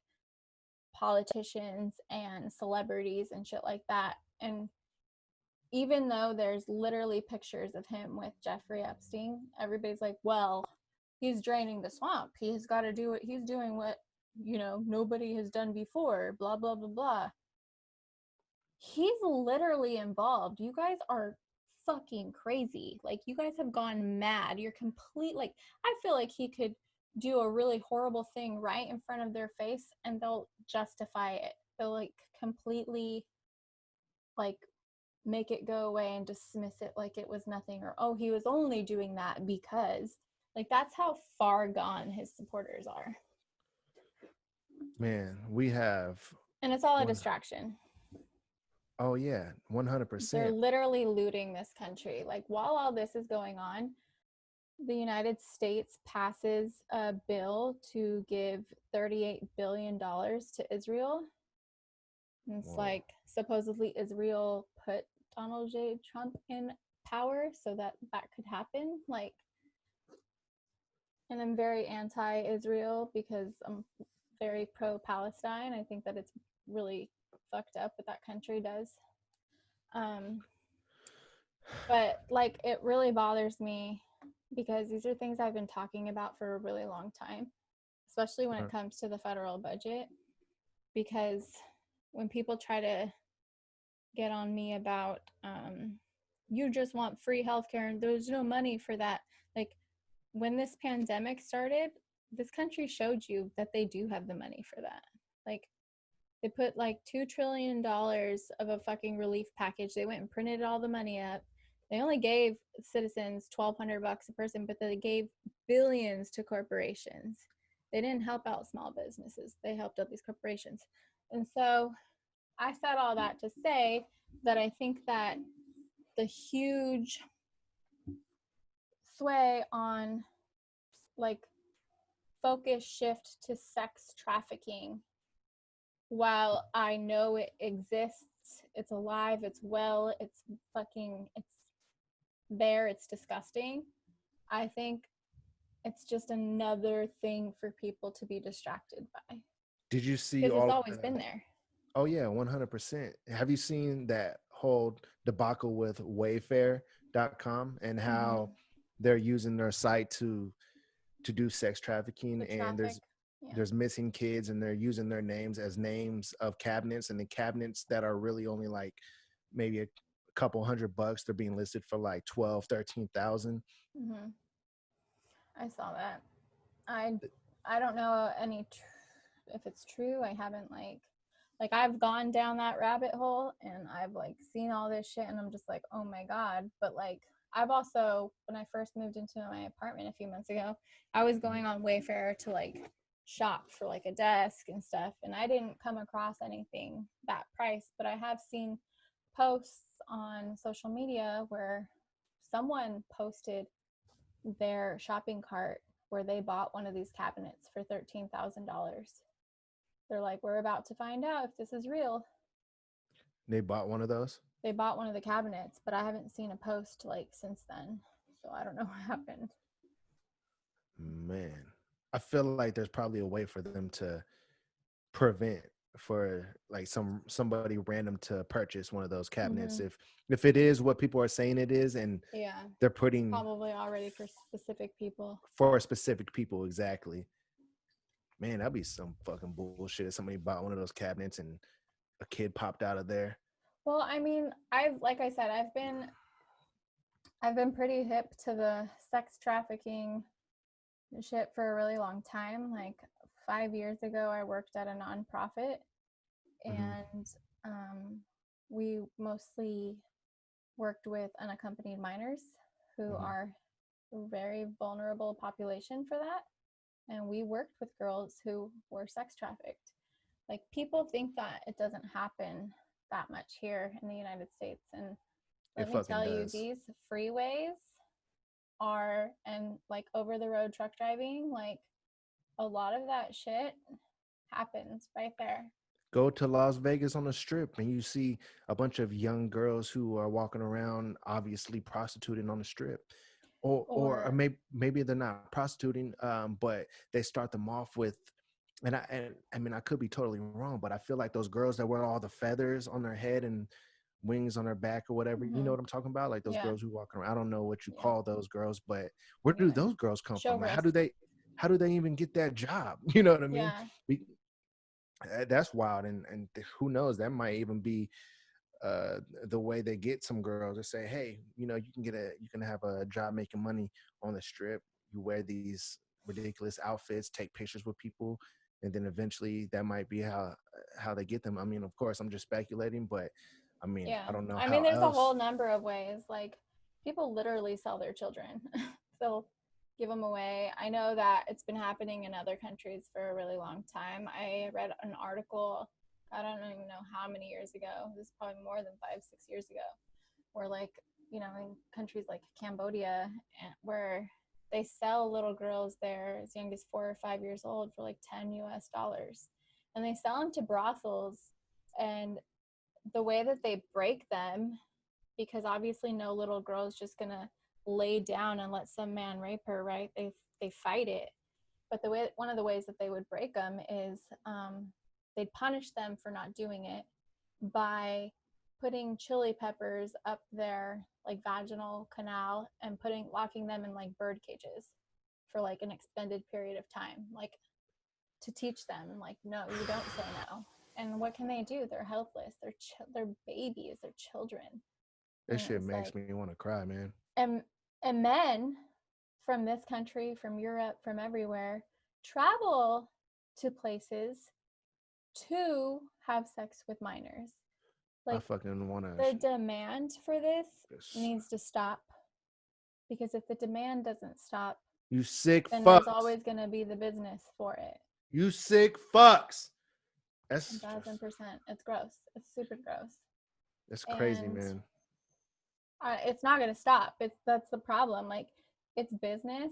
Speaker 2: politicians and celebrities and shit like that. And even though there's literally pictures of him with Jeffrey Epstein, everybody's like, well, he's draining the swamp. He's got to do what he's doing, what, nobody has done before, blah, blah, blah, blah. He's literally involved. You guys are fucking crazy. Like, you guys have gone mad. You're complete. Like, I feel like he could do a really horrible thing right in front of their face and they'll justify it. They'll like completely like make it go away and dismiss it like it was nothing, or oh, he was only doing that because, like, that's how far gone his supporters are.
Speaker 1: Man, we have
Speaker 2: And it's all a
Speaker 1: one.
Speaker 2: distraction.
Speaker 1: Oh yeah,
Speaker 2: They're
Speaker 1: 100%.
Speaker 2: literally looting this country. Like, while all this is going on, the United States passes a bill to give $38 billion to Israel. And it's
Speaker 1: Whoa.
Speaker 2: like supposedly Israel put Donald J. Trump in power so that that could happen. Like, and I'm very anti-Israel because I'm very pro-Palestine. I think that it's really fucked up what that country does. Um, but like, it really bothers me because these are things I've been talking about for a really long time, especially when it comes to the federal budget. Because when people try to get on me about you just want free healthcare and there's no money for that, like, when this pandemic started, this country showed you that they do have the money for that. Like, they put like $2 trillion of a fucking relief package. They went and printed all the money up. They only gave citizens $1,200 a person, but they gave billions to corporations. They didn't help out small businesses. They helped out these corporations. And so I said all that to say that I think that the huge sway on like focus shift to sex trafficking, while I know it exists, it's alive, it's well, it's fucking, it's there, it's disgusting. I think it's just another thing for people to be distracted by
Speaker 1: Did you see
Speaker 2: because it's
Speaker 1: all of
Speaker 2: always
Speaker 1: the?
Speaker 2: been there.
Speaker 1: Oh yeah, 100%. Have you seen that whole debacle with Wayfair.com and how
Speaker 2: Mm-hmm.
Speaker 1: they're using their site to do sex trafficking,
Speaker 2: The
Speaker 1: and
Speaker 2: traffic.
Speaker 1: there's
Speaker 2: Yeah.
Speaker 1: there's missing kids and they're using their names as names of cabinets, and the cabinets that are really only like maybe a couple $100, they're being listed for like 12, 13,000.
Speaker 2: Mm-hmm. I saw that. I I don't know if it's true. I haven't like I've gone down that rabbit hole and I've like seen all this shit and I'm just like, oh my god. But like, I've also, when I first moved into my apartment a few months ago, I was going on Wayfair to like shop for like a desk and stuff, and I didn't come across anything that price, but I have seen posts on social media where someone posted their shopping cart where they bought one of these cabinets for $13,000. They're like, we're about to find out if this is real.
Speaker 1: They bought one of those.
Speaker 2: They bought one of the cabinets, but I haven't seen a post like since then. So I don't know what happened.
Speaker 1: Man, I feel like there's probably a way for them to prevent for like somebody random to purchase one of those cabinets
Speaker 2: Mm-hmm.
Speaker 1: if it is what people are saying it is, and
Speaker 2: Yeah,
Speaker 1: they're
Speaker 2: it's
Speaker 1: putting
Speaker 2: probably already for specific people.
Speaker 1: for specific people. Exactly. Man, that'd be some fucking bullshit if somebody bought one of those cabinets and a kid popped out of there.
Speaker 2: Well, I mean, like I said, I've been pretty hip to the sex trafficking shit for a really long time. Like 5 years ago, I worked at a nonprofit,
Speaker 1: Mm-hmm.
Speaker 2: and um, we mostly worked with unaccompanied minors who
Speaker 1: Mm-hmm.
Speaker 2: are a very vulnerable population for that. And we worked with girls who were sex trafficked. Like, people think that it doesn't happen that much here in the United States. And
Speaker 1: It
Speaker 2: let me
Speaker 1: fucking
Speaker 2: tell you,
Speaker 1: does.
Speaker 2: these freeways are, and like over the road truck driving, like a lot of that shit happens right there.
Speaker 1: Go to Las Vegas on the strip and you see a bunch of young girls who are walking around obviously prostituting on the strip. or
Speaker 2: Or
Speaker 1: maybe they're not prostituting, but they start them off with, and I mean I could be totally wrong, but I feel like those girls that wear all the feathers on their head and wings on their back or whatever, you know
Speaker 2: mhm,
Speaker 1: what I'm talking about? Like those
Speaker 2: yeah,
Speaker 1: girls who walk around. I don't know what you
Speaker 2: yeah,
Speaker 1: call those girls, but where do
Speaker 2: yeah.
Speaker 1: those girls come from? Like,
Speaker 2: Showgirls.
Speaker 1: how do they even get that job? You know what I mean?
Speaker 2: Yeah,
Speaker 1: We, that's wild, and who knows? That might even be uh the way they get some girls to say, hey, you know, you can have a job making money on the strip. You wear these ridiculous outfits, take pictures with people, and then eventually that might be how they get them. I mean, of course I'm just speculating, but I mean,
Speaker 2: yeah.
Speaker 1: I don't know
Speaker 2: I mean,
Speaker 1: how
Speaker 2: there's a whole
Speaker 1: else.
Speaker 2: number of ways. Like, people literally sell their children. They'll give them away. I know that it's been happening in other countries for a really long time. I read an article, I don't even know how many years ago. This is probably more than 5, 6 years ago, where, like, in countries like Cambodia, where they sell little girls there as young as 4 or 5 years old for like $10 US, and they sell them to brothels. And the way that they break them, because obviously no little girl is just gonna lay down and let some man rape her, right? They fight it. But one of the ways that they would break them is, they'd punish them for not doing it by putting chili peppers up their like vaginal canal and locking them in like bird cages for like an extended period of time, like to teach them, like, no, you don't say no. And what can they do? They're helpless. They're babies. They're children.
Speaker 1: This
Speaker 2: And
Speaker 1: shit
Speaker 2: it's
Speaker 1: makes
Speaker 2: like,
Speaker 1: me want to cry, man.
Speaker 2: and men from this country, from Europe, from everywhere, travel to places to have sex with minors.
Speaker 1: I
Speaker 2: Like,
Speaker 1: fucking want
Speaker 2: the
Speaker 1: to.
Speaker 2: demand for this needs to stop, because if the demand doesn't stop,
Speaker 1: You sick
Speaker 2: then there's
Speaker 1: fucks.
Speaker 2: always going to be the business for it.
Speaker 1: You sick fucks.
Speaker 2: A
Speaker 1: That's
Speaker 2: thousand
Speaker 1: just,
Speaker 2: percent. It's gross. It's super gross.
Speaker 1: that's crazy,
Speaker 2: And
Speaker 1: man.
Speaker 2: it's not going to stop. That's the problem. Like, it's business.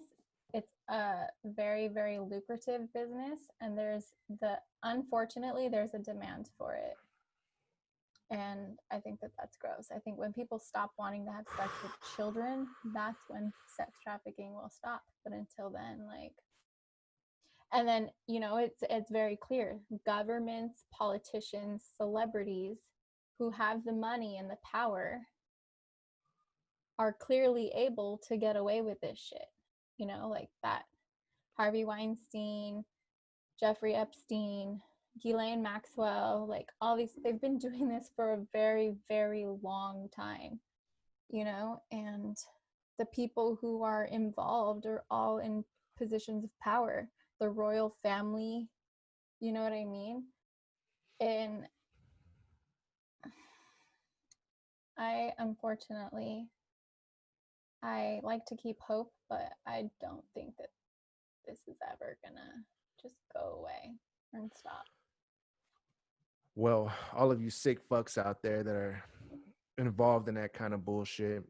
Speaker 2: It's a very, very lucrative business, and unfortunately there's a demand for it. And I think that that's gross. I think when people stop wanting to have sex with children, that's when sex trafficking will stop. But until then, like, and then, it's very clear, governments, politicians, celebrities who have the money and the power are clearly able to get away with this shit. Like that Harvey Weinstein, Jeffrey Epstein, Ghislaine Maxwell, like all these, they've been doing this for a very, very long time, and the people who are involved are all in positions of power. The royal family, you know what I mean? And unfortunately, I like to keep hope, but I don't think that this is ever gonna just go away and stop.
Speaker 1: Well, all of you sick fucks out there that are involved in that kind of bullshit,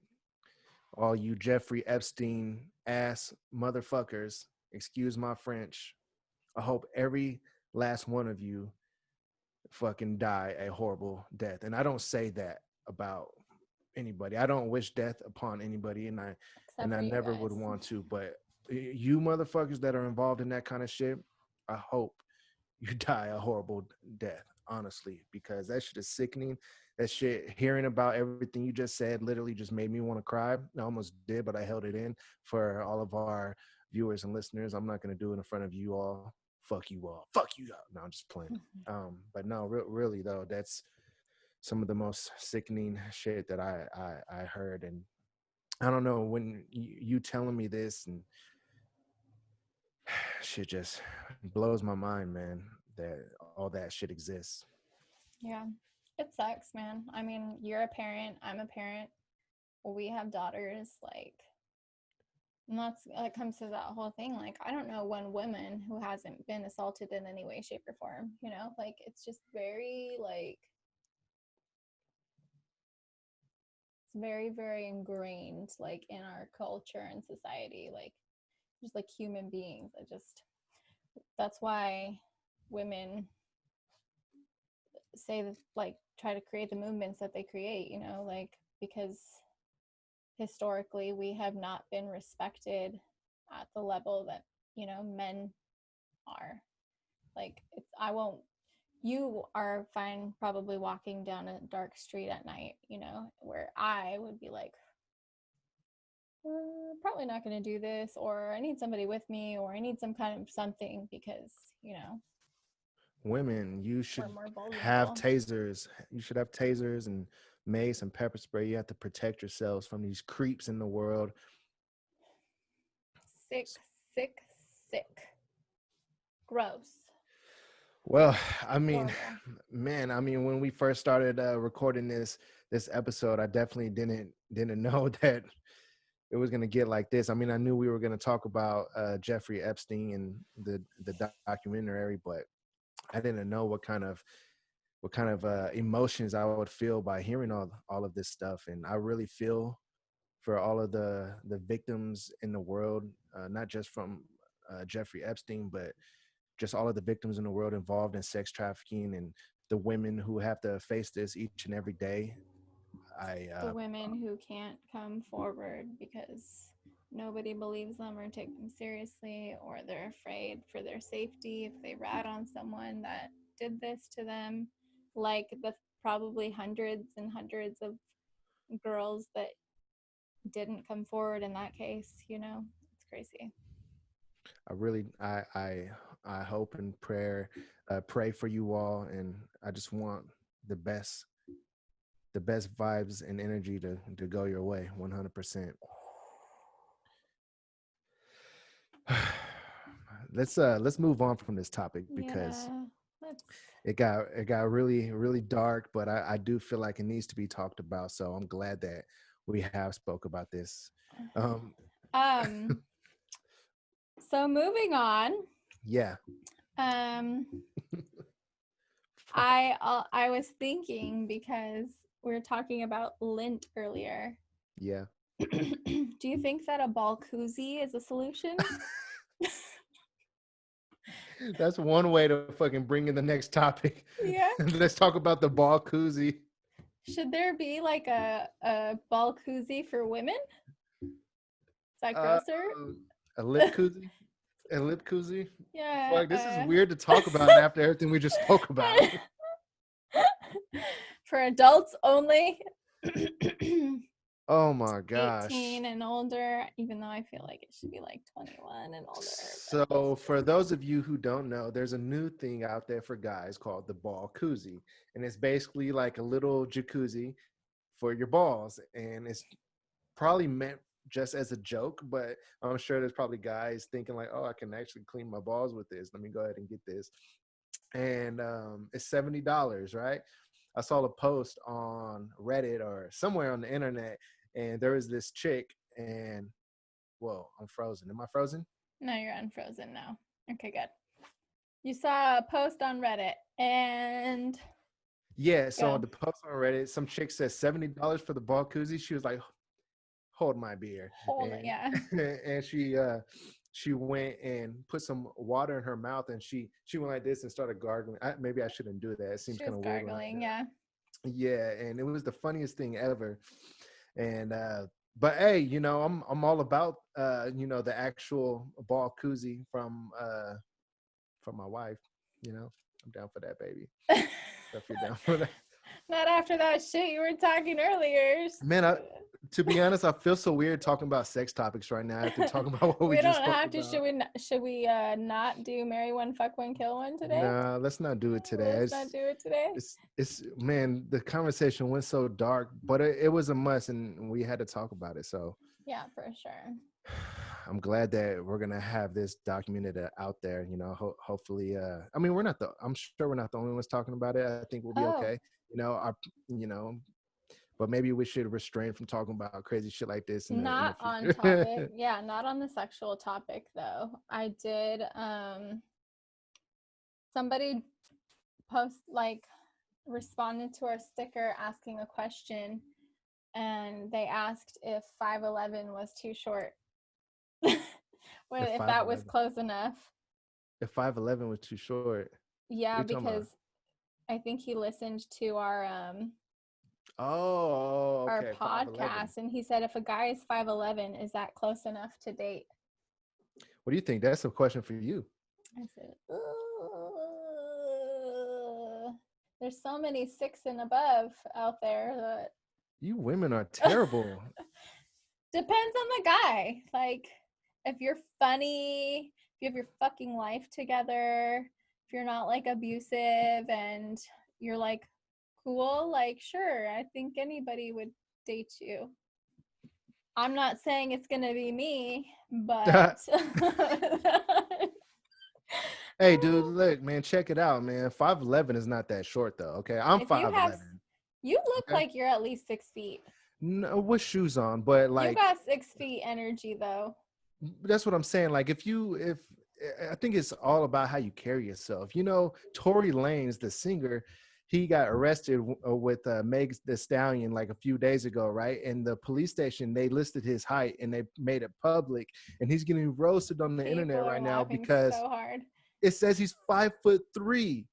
Speaker 1: all you Jeffrey Epstein ass motherfuckers, excuse my French. I hope every last one of you fucking die a horrible death. And I don't say that about anybody. I don't wish death upon anybody,
Speaker 2: Except
Speaker 1: and
Speaker 2: for
Speaker 1: I
Speaker 2: you
Speaker 1: never would
Speaker 2: guys.
Speaker 1: want to. But you motherfuckers that are involved in that kind of shit, I hope you die a horrible death, honestly, because that shit is sickening. That shit, hearing about everything you just said, literally just made me want to cry. I almost did, but I held it in for all of our viewers and listeners. I'm not going to do it in front of you all. Fuck you all. Fuck you all. No, I'm just playing. But no, really though, that's some of the most sickening shit that I heard. And I don't know, when you telling me this, and shit just blows my mind, man, that all that shit exists.
Speaker 2: Yeah. It sucks, man. I mean, you're a parent, I'm a parent. We have daughters, like, and that comes to that whole thing. Like, I don't know one woman who hasn't been assaulted in any way, shape, or form, Like, it's just very, like, it's very, very ingrained, like, in our culture and society, like, just like human beings. That's why women say that, like, try to create the movements that they create, like, because historically we have not been respected at the level that, men are. Like, I won't, you are fine probably walking down a dark street at night, where I would be like, probably not going to do this, or I need somebody with me, or I need some kind of something because,
Speaker 1: Women, you
Speaker 2: we're
Speaker 1: should
Speaker 2: more
Speaker 1: have
Speaker 2: vulnerable.
Speaker 1: tasers. You should have tasers and mace and pepper spray. You have to protect yourselves from these creeps in the world.
Speaker 2: Sick, sick, sick. Gross.
Speaker 1: Well, I mean,
Speaker 2: Horrible.
Speaker 1: man, I mean, when we first started recording this episode, I definitely didn't know that it was going to get like this. I mean, I knew we were going to talk about Jeffrey Epstein and the documentary, but I didn't know what kind of emotions I would feel by hearing all of this stuff. And I really feel for all of the victims in the world, not just from Jeffrey Epstein, but just all of the victims in the world involved in sex trafficking and the women who have to face this each and every day. I
Speaker 2: The women who can't come forward because nobody believes them or take them seriously, or they're afraid for their safety if they rat on someone that did this to them, like the probably hundreds and hundreds of girls that didn't come forward in that case. It's crazy.
Speaker 1: I really I hope and pray for you all, and I just want the best the best vibes and energy to go your way 100%. Let's move on from this topic because
Speaker 2: Yeah, let's.
Speaker 1: it got really really dark, but I do feel like it needs to be talked about, so I'm glad that we have spoke about this. um
Speaker 2: um so moving on.
Speaker 1: yeah.
Speaker 2: um
Speaker 1: Fuck.
Speaker 2: I was thinking, because we were talking about lint earlier.
Speaker 1: Yeah.
Speaker 2: Do you think that a ball koozie is a solution?
Speaker 1: That's one way to fucking bring in the next topic.
Speaker 2: Yeah.
Speaker 1: Let's talk about the ball koozie.
Speaker 2: Should there be like a ball koozie for women? Is that
Speaker 1: Uh,
Speaker 2: grosser?
Speaker 1: a lip koozie. A lip koozie.
Speaker 2: Yeah.
Speaker 1: Fuck, this is weird to talk about after everything we just spoke about.
Speaker 2: For adults only.
Speaker 1: Oh my gosh.
Speaker 2: 18 and older, even though I feel like it should be like 21 and older.
Speaker 1: So, for those of you who don't know, there's a new thing out there for guys called the ball koozie. And it's basically like a little jacuzzi for your balls. And it's probably meant just as a joke, but I'm sure there's probably guys thinking like, oh, I can actually clean my balls with this. Let me go ahead and get this. And it's $70, right? I saw a post on Reddit or somewhere on the internet, and there was this chick, and whoa, I'm frozen. Am I frozen?
Speaker 2: No, you're unfrozen now. Okay, good. You saw a post on Reddit and
Speaker 1: Yeah, so on
Speaker 2: go.
Speaker 1: the post on Reddit, some chick says $70 for the ball koozie. She was like, hold my beer.
Speaker 2: Hold it,
Speaker 1: And
Speaker 2: yeah.
Speaker 1: and she went and put some water in her mouth, and she went like this and started gargling. Maybe I shouldn't do that. It seems
Speaker 2: She
Speaker 1: kind
Speaker 2: was
Speaker 1: of weird when I do
Speaker 2: gargling,
Speaker 1: it.
Speaker 2: yeah.
Speaker 1: Yeah, and it was the funniest thing ever. And but hey, I'm all about the actual ball koozie from my wife. I'm down for that, baby. So if you're down for that.
Speaker 2: Not after that shit you were talking earlier.
Speaker 1: Man, to be honest, I feel so weird talking about sex topics right now after talking about what we
Speaker 2: We
Speaker 1: just
Speaker 2: don't
Speaker 1: spoke
Speaker 2: have to.
Speaker 1: about.
Speaker 2: Should we not do marry one, fuck one, kill one today?
Speaker 1: Nah, let's not do it today.
Speaker 2: Let's not do it today.
Speaker 1: It's man, the conversation went so dark, but it was a must, and we had to talk about it. So
Speaker 2: Yeah, for sure.
Speaker 1: I'm glad that we're gonna have this documented out there. Hopefully, I mean, I'm sure we're not the only ones talking about it. I think we'll be
Speaker 2: Oh,
Speaker 1: okay. Our, you know, but maybe we should restrain from talking about crazy shit like this in the
Speaker 2: not on topic.
Speaker 1: future.
Speaker 2: Yeah, not on the sexual topic though. I did somebody post, like, responded to our sticker asking a question, and they asked if 5'11" was too short.
Speaker 1: if
Speaker 2: If
Speaker 1: five
Speaker 2: that was
Speaker 1: eleven,
Speaker 2: close enough.
Speaker 1: if 5'11" was too short, what are
Speaker 2: Yeah,
Speaker 1: you talking about?
Speaker 2: because I think he listened to our
Speaker 1: Oh,
Speaker 2: our
Speaker 1: okay. 5'11".
Speaker 2: podcast, and he said if a guy is 5'11", is that close enough to date?
Speaker 1: What do you think? That's a question for you.
Speaker 2: I said, there's so many 6 and above out there that
Speaker 1: You women are terrible.
Speaker 2: depends on the guy. Like, if you're funny, if you have your fucking life together, if you're not like abusive and you're like cool, like, sure, I think anybody would date you. I'm not saying it's gonna be me, but
Speaker 1: Hey, dude, look, man, check it out, man. 5'11" is not that short, though. Okay, I'm
Speaker 2: if you have,
Speaker 1: 5'11".
Speaker 2: you look
Speaker 1: Okay,
Speaker 2: like you're at least 6 feet.
Speaker 1: no, with shoes on, but
Speaker 2: You
Speaker 1: like
Speaker 2: got 6 feet energy though.
Speaker 1: that's what I'm saying. Like, if I think it's all about how you carry yourself. You know, Tory Lanez, the singer, he got arrested with Meg the Stallion like a few days ago, right? And the police station, they listed his height and they made it public, and he's getting roasted on the
Speaker 2: People
Speaker 1: internet
Speaker 2: are
Speaker 1: right now
Speaker 2: laughing
Speaker 1: because
Speaker 2: so hard.
Speaker 1: it says he's 5'3",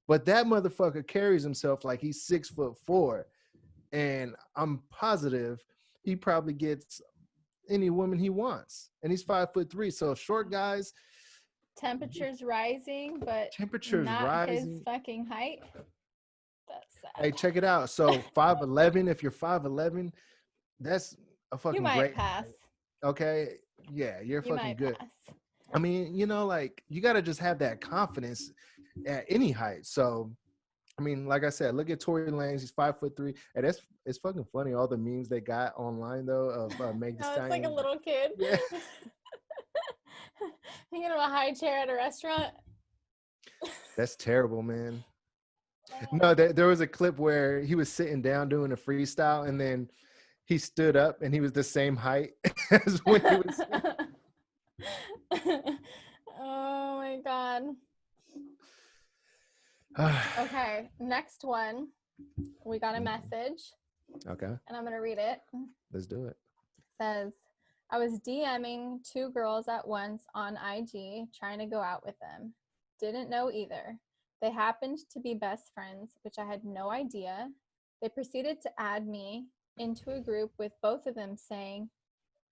Speaker 1: but that motherfucker carries himself like he's 6'4", and I'm positive he probably gets any woman he wants, and he's 5'3". So short guys,
Speaker 2: Temperatures rising, but
Speaker 1: temperatures
Speaker 2: not his
Speaker 1: rising.
Speaker 2: fucking height. That's
Speaker 1: Hey,
Speaker 2: sad.
Speaker 1: check it out. So 5'11", if you're 5'11", that's a
Speaker 2: You
Speaker 1: fucking
Speaker 2: might
Speaker 1: great
Speaker 2: pass.
Speaker 1: height. Okay, yeah, you're
Speaker 2: You
Speaker 1: fucking
Speaker 2: might
Speaker 1: good.
Speaker 2: pass.
Speaker 1: I mean, you know, like you got to just have that confidence at any height. So I mean, like I said, look at Tory Lanez. He's 5'3", and that's it's fucking funny. All the memes they got online though of Meg Thee
Speaker 2: No, it's like a
Speaker 1: Stallion.
Speaker 2: little kid.
Speaker 1: Yeah,
Speaker 2: You get him a high chair at a restaurant.
Speaker 1: that's terrible, man. No, there was a clip where he was sitting down doing a freestyle, and then he stood up, and he was the same height as when he was.
Speaker 2: Oh my god. Okay, next one. We got a message,
Speaker 1: Okay,
Speaker 2: and I'm gonna read it.
Speaker 1: let's do it.
Speaker 2: It says, I was DMing 2 girls at once on IG, trying to go out with them. Didn't know either. They happened to be best friends, which I had no idea. They proceeded to add me into a group with both of them saying,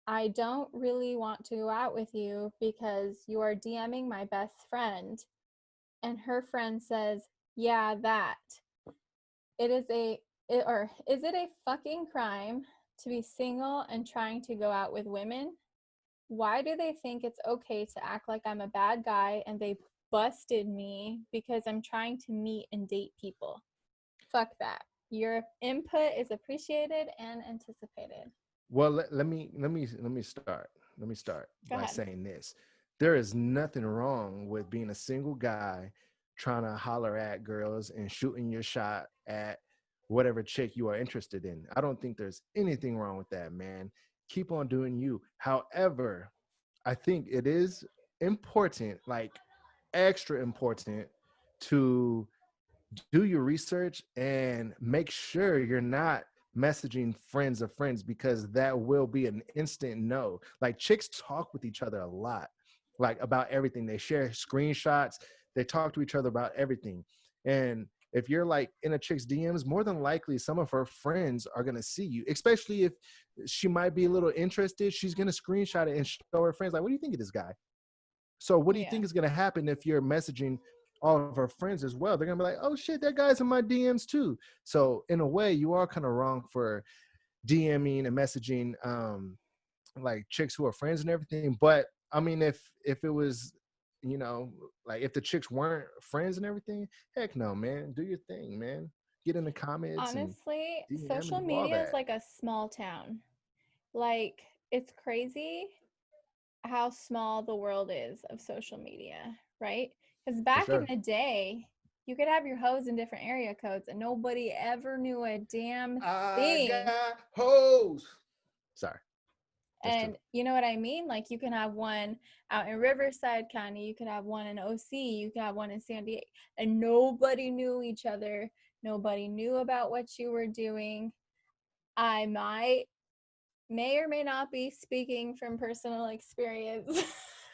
Speaker 2: I don't really want to go out with you because you are DMing my best friend. And her friend says, yeah, that. Is it a fucking crime to be single and trying to go out with women? Why do they think it's okay to act like I'm a bad guy and they busted me because I'm trying to meet and date people? Fuck that. Your input is appreciated and anticipated.
Speaker 1: Well, let me start. Let me start
Speaker 2: Go
Speaker 1: by
Speaker 2: ahead.
Speaker 1: saying this: there is nothing wrong with being a single guy trying to holler at girls and shooting your shot at whatever chick you are interested in. I don't think there's anything wrong with that, man. Keep on doing you. However, I think it is important, like extra important, to do your research and make sure you're not messaging friends of friends, because that will be an instant no. Like chicks talk with each other a lot, like about everything. They share screenshots, they talk to each other about everything. And if you're like in a chick's DMs, more than likely some of her friends are going to see you, especially if she might be a little interested. She's going to screenshot it and show her friends, like, what do you think of this guy? So what do you
Speaker 2: Yeah.
Speaker 1: think is going to happen if you're messaging all of her friends as well? They're going to be like, oh shit, that guy's in my DMs too. So in a way, you are kind of wrong for DMing and messaging like chicks who are friends and everything. But I mean, if it was, you know, like if the chicks weren't friends and everything, heck no, man. Do your thing, man. Get in the comments and
Speaker 2: Honestly,
Speaker 1: DM
Speaker 2: social
Speaker 1: and do all
Speaker 2: media is
Speaker 1: that.
Speaker 2: like a small town. Like, it's crazy how small the world is of social media, right? Because
Speaker 1: For
Speaker 2: back in
Speaker 1: sure.
Speaker 2: the day, you could have your hoes in different area codes and nobody ever knew a damn
Speaker 1: I
Speaker 2: thing.
Speaker 1: got hoes. Sorry, that's true.
Speaker 2: And you know what I mean? Like, you can have one out in Riverside County, you could have one in OC, you could have one in San Diego, and nobody knew each other. Nobody knew about what you were doing. I may or may not be speaking from personal experience,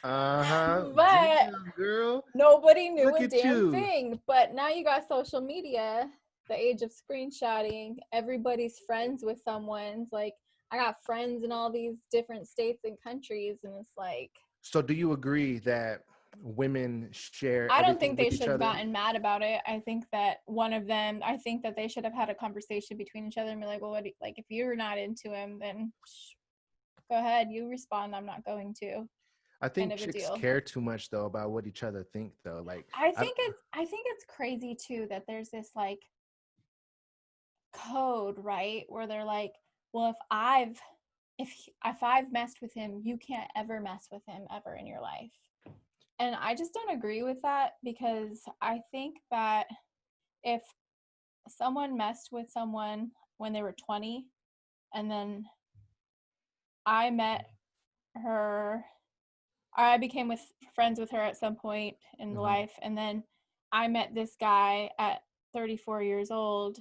Speaker 1: Uh-huh.
Speaker 2: but
Speaker 1: Damn, girl.
Speaker 2: nobody knew
Speaker 1: Look
Speaker 2: a
Speaker 1: at
Speaker 2: damn
Speaker 1: you.
Speaker 2: thing. But now you got social media. the age of screenshotting. Everybody's friends with someone's like I got friends in all these different states and countries, and it's like
Speaker 1: So do you agree that women share
Speaker 2: I don't
Speaker 1: everything
Speaker 2: think they
Speaker 1: with each
Speaker 2: should have
Speaker 1: other?
Speaker 2: gotten mad about it. I think that I think that they should have had a conversation between each other and be like, well, like if you're not into him, then go ahead, you respond. I'm not going to.
Speaker 1: I
Speaker 2: Kind
Speaker 1: think
Speaker 2: of a
Speaker 1: chicks
Speaker 2: deal.
Speaker 1: care too much though about what each other think though. Like I
Speaker 2: I think it's crazy too that there's this like code, right? Where they're like, well, if I've messed with him, you can't ever mess with him ever in your life. And I just don't agree with that because I think that if someone messed with someone when they were 20 and then I met her, I became with friends with her at some point in
Speaker 1: Mhm.
Speaker 2: life, and then I met this guy at 34 years old,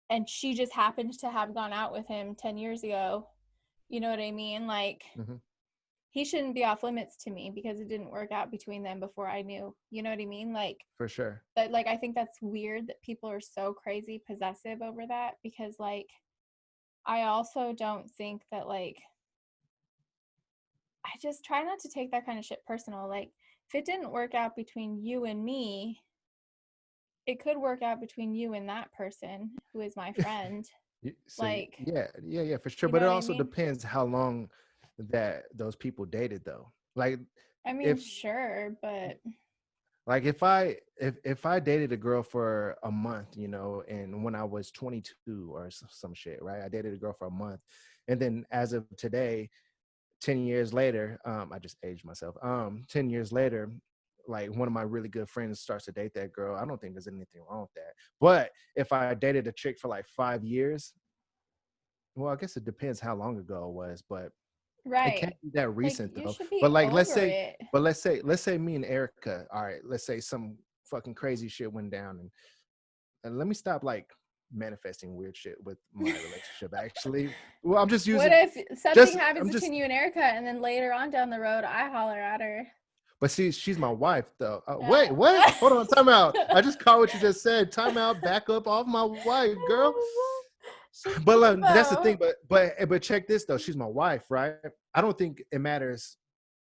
Speaker 2: and she just happened to have gone out with him 10 years ago. You know what I mean? Like,
Speaker 1: Mhm.
Speaker 2: he shouldn't be off limits to me because it didn't work out between them before I knew. You know what I mean? Like,
Speaker 1: For sure.
Speaker 2: but like I think that's weird that people are so crazy possessive over that because like I also don't think that like I just try not to take that kind of shit personal. Like if it didn't work out between you and me, it could work out between you and that person who is my friend. Like,
Speaker 1: Yeah, for sure.
Speaker 2: you
Speaker 1: But
Speaker 2: know
Speaker 1: it
Speaker 2: what I
Speaker 1: also
Speaker 2: mean?
Speaker 1: depends how long that those people dated though. Like
Speaker 2: I mean,
Speaker 1: if
Speaker 2: sure, but
Speaker 1: like if I dated a girl for a month, you know, and when I was 22 or some shit, right? I dated a girl for a month, and then as of today, 10 years later, I just aged myself. 10 years later, like one of my really good friends starts to date that girl. I don't think there's anything wrong with that. But if I dated a chick for like 5 years, well, I guess it depends how long ago it was, but it
Speaker 2: right.
Speaker 1: can't be that
Speaker 2: Like
Speaker 1: recent
Speaker 2: you
Speaker 1: though.
Speaker 2: should be
Speaker 1: But like
Speaker 2: over it.
Speaker 1: let's say me and Erica, all right, let's say some fucking crazy shit went down, and let me stop like manifesting weird shit with my relationship actually. Well, I'm just
Speaker 2: What
Speaker 1: using
Speaker 2: if something
Speaker 1: just
Speaker 2: happens
Speaker 1: I'm just
Speaker 2: between you and Erica and then later on down the road I holler at her?
Speaker 1: but see, she's my wife though.
Speaker 2: Uh,
Speaker 1: Wait, what? Hold on, time out. I just caught what you just said. Time out, back up off my wife, girl. But that's the thing.
Speaker 2: Shakimo.
Speaker 1: But check this though. She's my wife, right? I don't think it matters.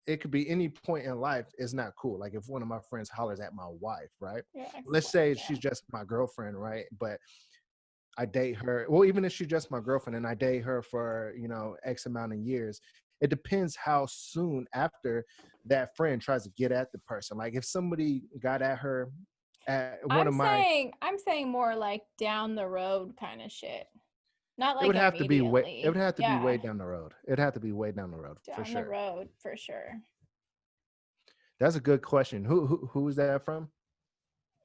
Speaker 1: It could be any point in life. It's not cool. Like if one of my friends hollers at my wife, right?
Speaker 2: Your
Speaker 1: Let's
Speaker 2: ex-wife,
Speaker 1: say
Speaker 2: yeah.
Speaker 1: she's just my girlfriend, right? But I date her. Well, even if she's just my girlfriend and I date her for, you know, X amount of years, it depends how soon after that friend tries to get at the person. Like if somebody got at her at one of my,
Speaker 2: I'm saying more like down the road kind of shit. Not
Speaker 1: it
Speaker 2: like
Speaker 1: would have to be way, it would
Speaker 2: immediately.
Speaker 1: have to be way
Speaker 2: Yeah,
Speaker 1: down the road. It'd have to be way down the road for
Speaker 2: down the
Speaker 1: sure.
Speaker 2: road for sure.
Speaker 1: That's a good question. Who is that from?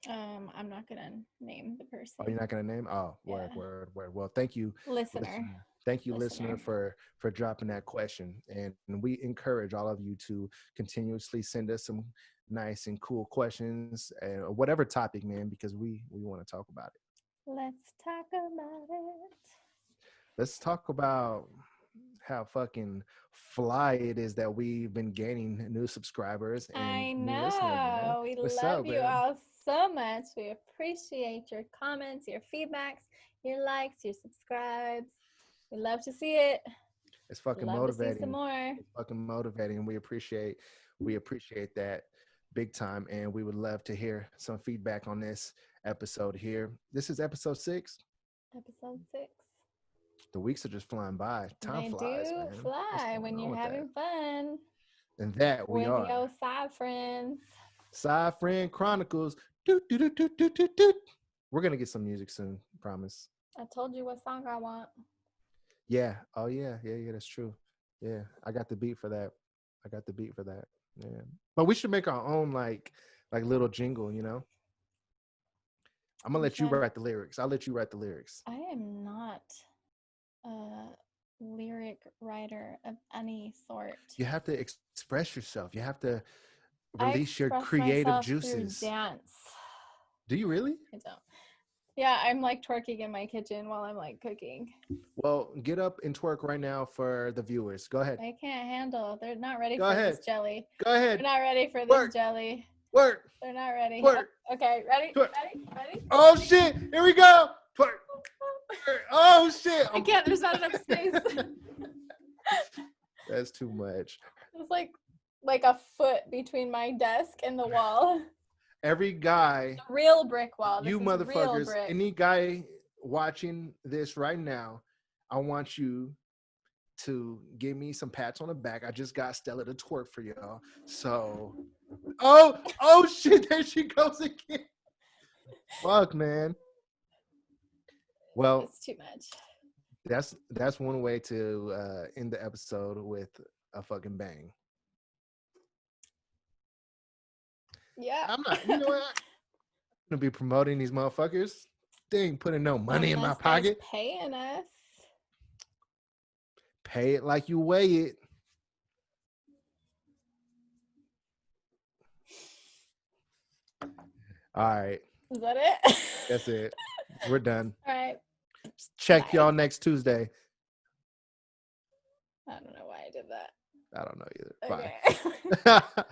Speaker 2: I'm not gonna name the
Speaker 1: Oh, you're
Speaker 2: person.
Speaker 1: not gonna name? Oh,
Speaker 2: Yeah,
Speaker 1: word. Well, thank you,
Speaker 2: listener,
Speaker 1: listener. Thank you, listener,
Speaker 2: listener.
Speaker 1: for dropping that question. And we encourage all of you to continuously send us some nice and cool questions and whatever topic, man, because we want to talk about it.
Speaker 2: Let's talk about it.
Speaker 1: Let's talk about how fucking fly it is that we've been gaining new subscribers and
Speaker 2: I
Speaker 1: new listeners, man.
Speaker 2: know. We
Speaker 1: What's
Speaker 2: love
Speaker 1: up,
Speaker 2: you
Speaker 1: man?
Speaker 2: all so much. We appreciate your comments, your feedbacks, your likes, your subscribes. We love to see it.
Speaker 1: It's fucking
Speaker 2: Love to see some
Speaker 1: motivating.
Speaker 2: more.
Speaker 1: It's fucking motivating, and we appreciate that big time. And we would love to hear some feedback on this episode here. This is episode 6.
Speaker 2: Episode 6.
Speaker 1: The weeks are just flying by. Time
Speaker 2: They
Speaker 1: flies,
Speaker 2: do
Speaker 1: man. What's
Speaker 2: fly
Speaker 1: going
Speaker 2: when
Speaker 1: on
Speaker 2: you're
Speaker 1: with that?
Speaker 2: having fun
Speaker 1: And that we
Speaker 2: with
Speaker 1: are
Speaker 2: your side friends.
Speaker 1: Side Friend Chronicles. Doot, doot, doot, doot, doot, doot, doot. We're gonna get some music soon, promise.
Speaker 2: I told you what song I want.
Speaker 1: Yeah. Oh yeah. That's true. Yeah, I got the beat for that. I got the beat for that. Yeah, but we should make our own like little jingle. You know, I'm gonna
Speaker 2: We
Speaker 1: let you
Speaker 2: should.
Speaker 1: write the lyrics. I'll let you write the lyrics.
Speaker 2: I am not a lyric writer of any sort.
Speaker 1: You have to express yourself. You have to
Speaker 2: I
Speaker 1: release your
Speaker 2: express
Speaker 1: creative
Speaker 2: myself through
Speaker 1: juices.
Speaker 2: dance.
Speaker 1: Do you really?
Speaker 2: I don't. Yeah, I'm like twerking in my kitchen while I'm like cooking.
Speaker 1: Well, get up and twerk right now for the viewers. Go ahead.
Speaker 2: They can't handle. They're not ready
Speaker 1: Go
Speaker 2: for
Speaker 1: ahead.
Speaker 2: this jelly.
Speaker 1: Go
Speaker 2: They're
Speaker 1: ahead.
Speaker 2: not ready for this
Speaker 1: Twerk.
Speaker 2: jelly.
Speaker 1: Twerk.
Speaker 2: They're not ready.
Speaker 1: Twerk.
Speaker 2: Okay, ready?
Speaker 1: Twerk.
Speaker 2: Ready?
Speaker 1: Oh shit! Here we go. Twerk. Twerk. Oh shit!
Speaker 2: I can't. There's not enough space.
Speaker 1: That's too much.
Speaker 2: It's like a foot between my desk and the wall.
Speaker 1: Every guy,
Speaker 2: The real brick wall. This
Speaker 1: you
Speaker 2: is real
Speaker 1: motherfuckers,
Speaker 2: brick.
Speaker 1: any guy watching this right now, I want you to give me some pats on the back. I just got Stella to twerk for y'all. So, oh shit, there she goes again. Fuck, man. Well,
Speaker 2: It's too much.
Speaker 1: that's one way to end the episode with a fucking bang.
Speaker 2: Yeah.
Speaker 1: I'm not, you know what? I'm gonna be promoting these motherfuckers. They ain't putting no money in my pocket.
Speaker 2: Paying us.
Speaker 1: Pay it like you weigh it. All right.
Speaker 2: Is that it?
Speaker 1: That's it. We're done.
Speaker 2: All right.
Speaker 1: Check
Speaker 2: Bye.
Speaker 1: y'all next Tuesday.
Speaker 2: I don't know why I did that.
Speaker 1: I don't know either.
Speaker 2: Okay.
Speaker 1: Bye.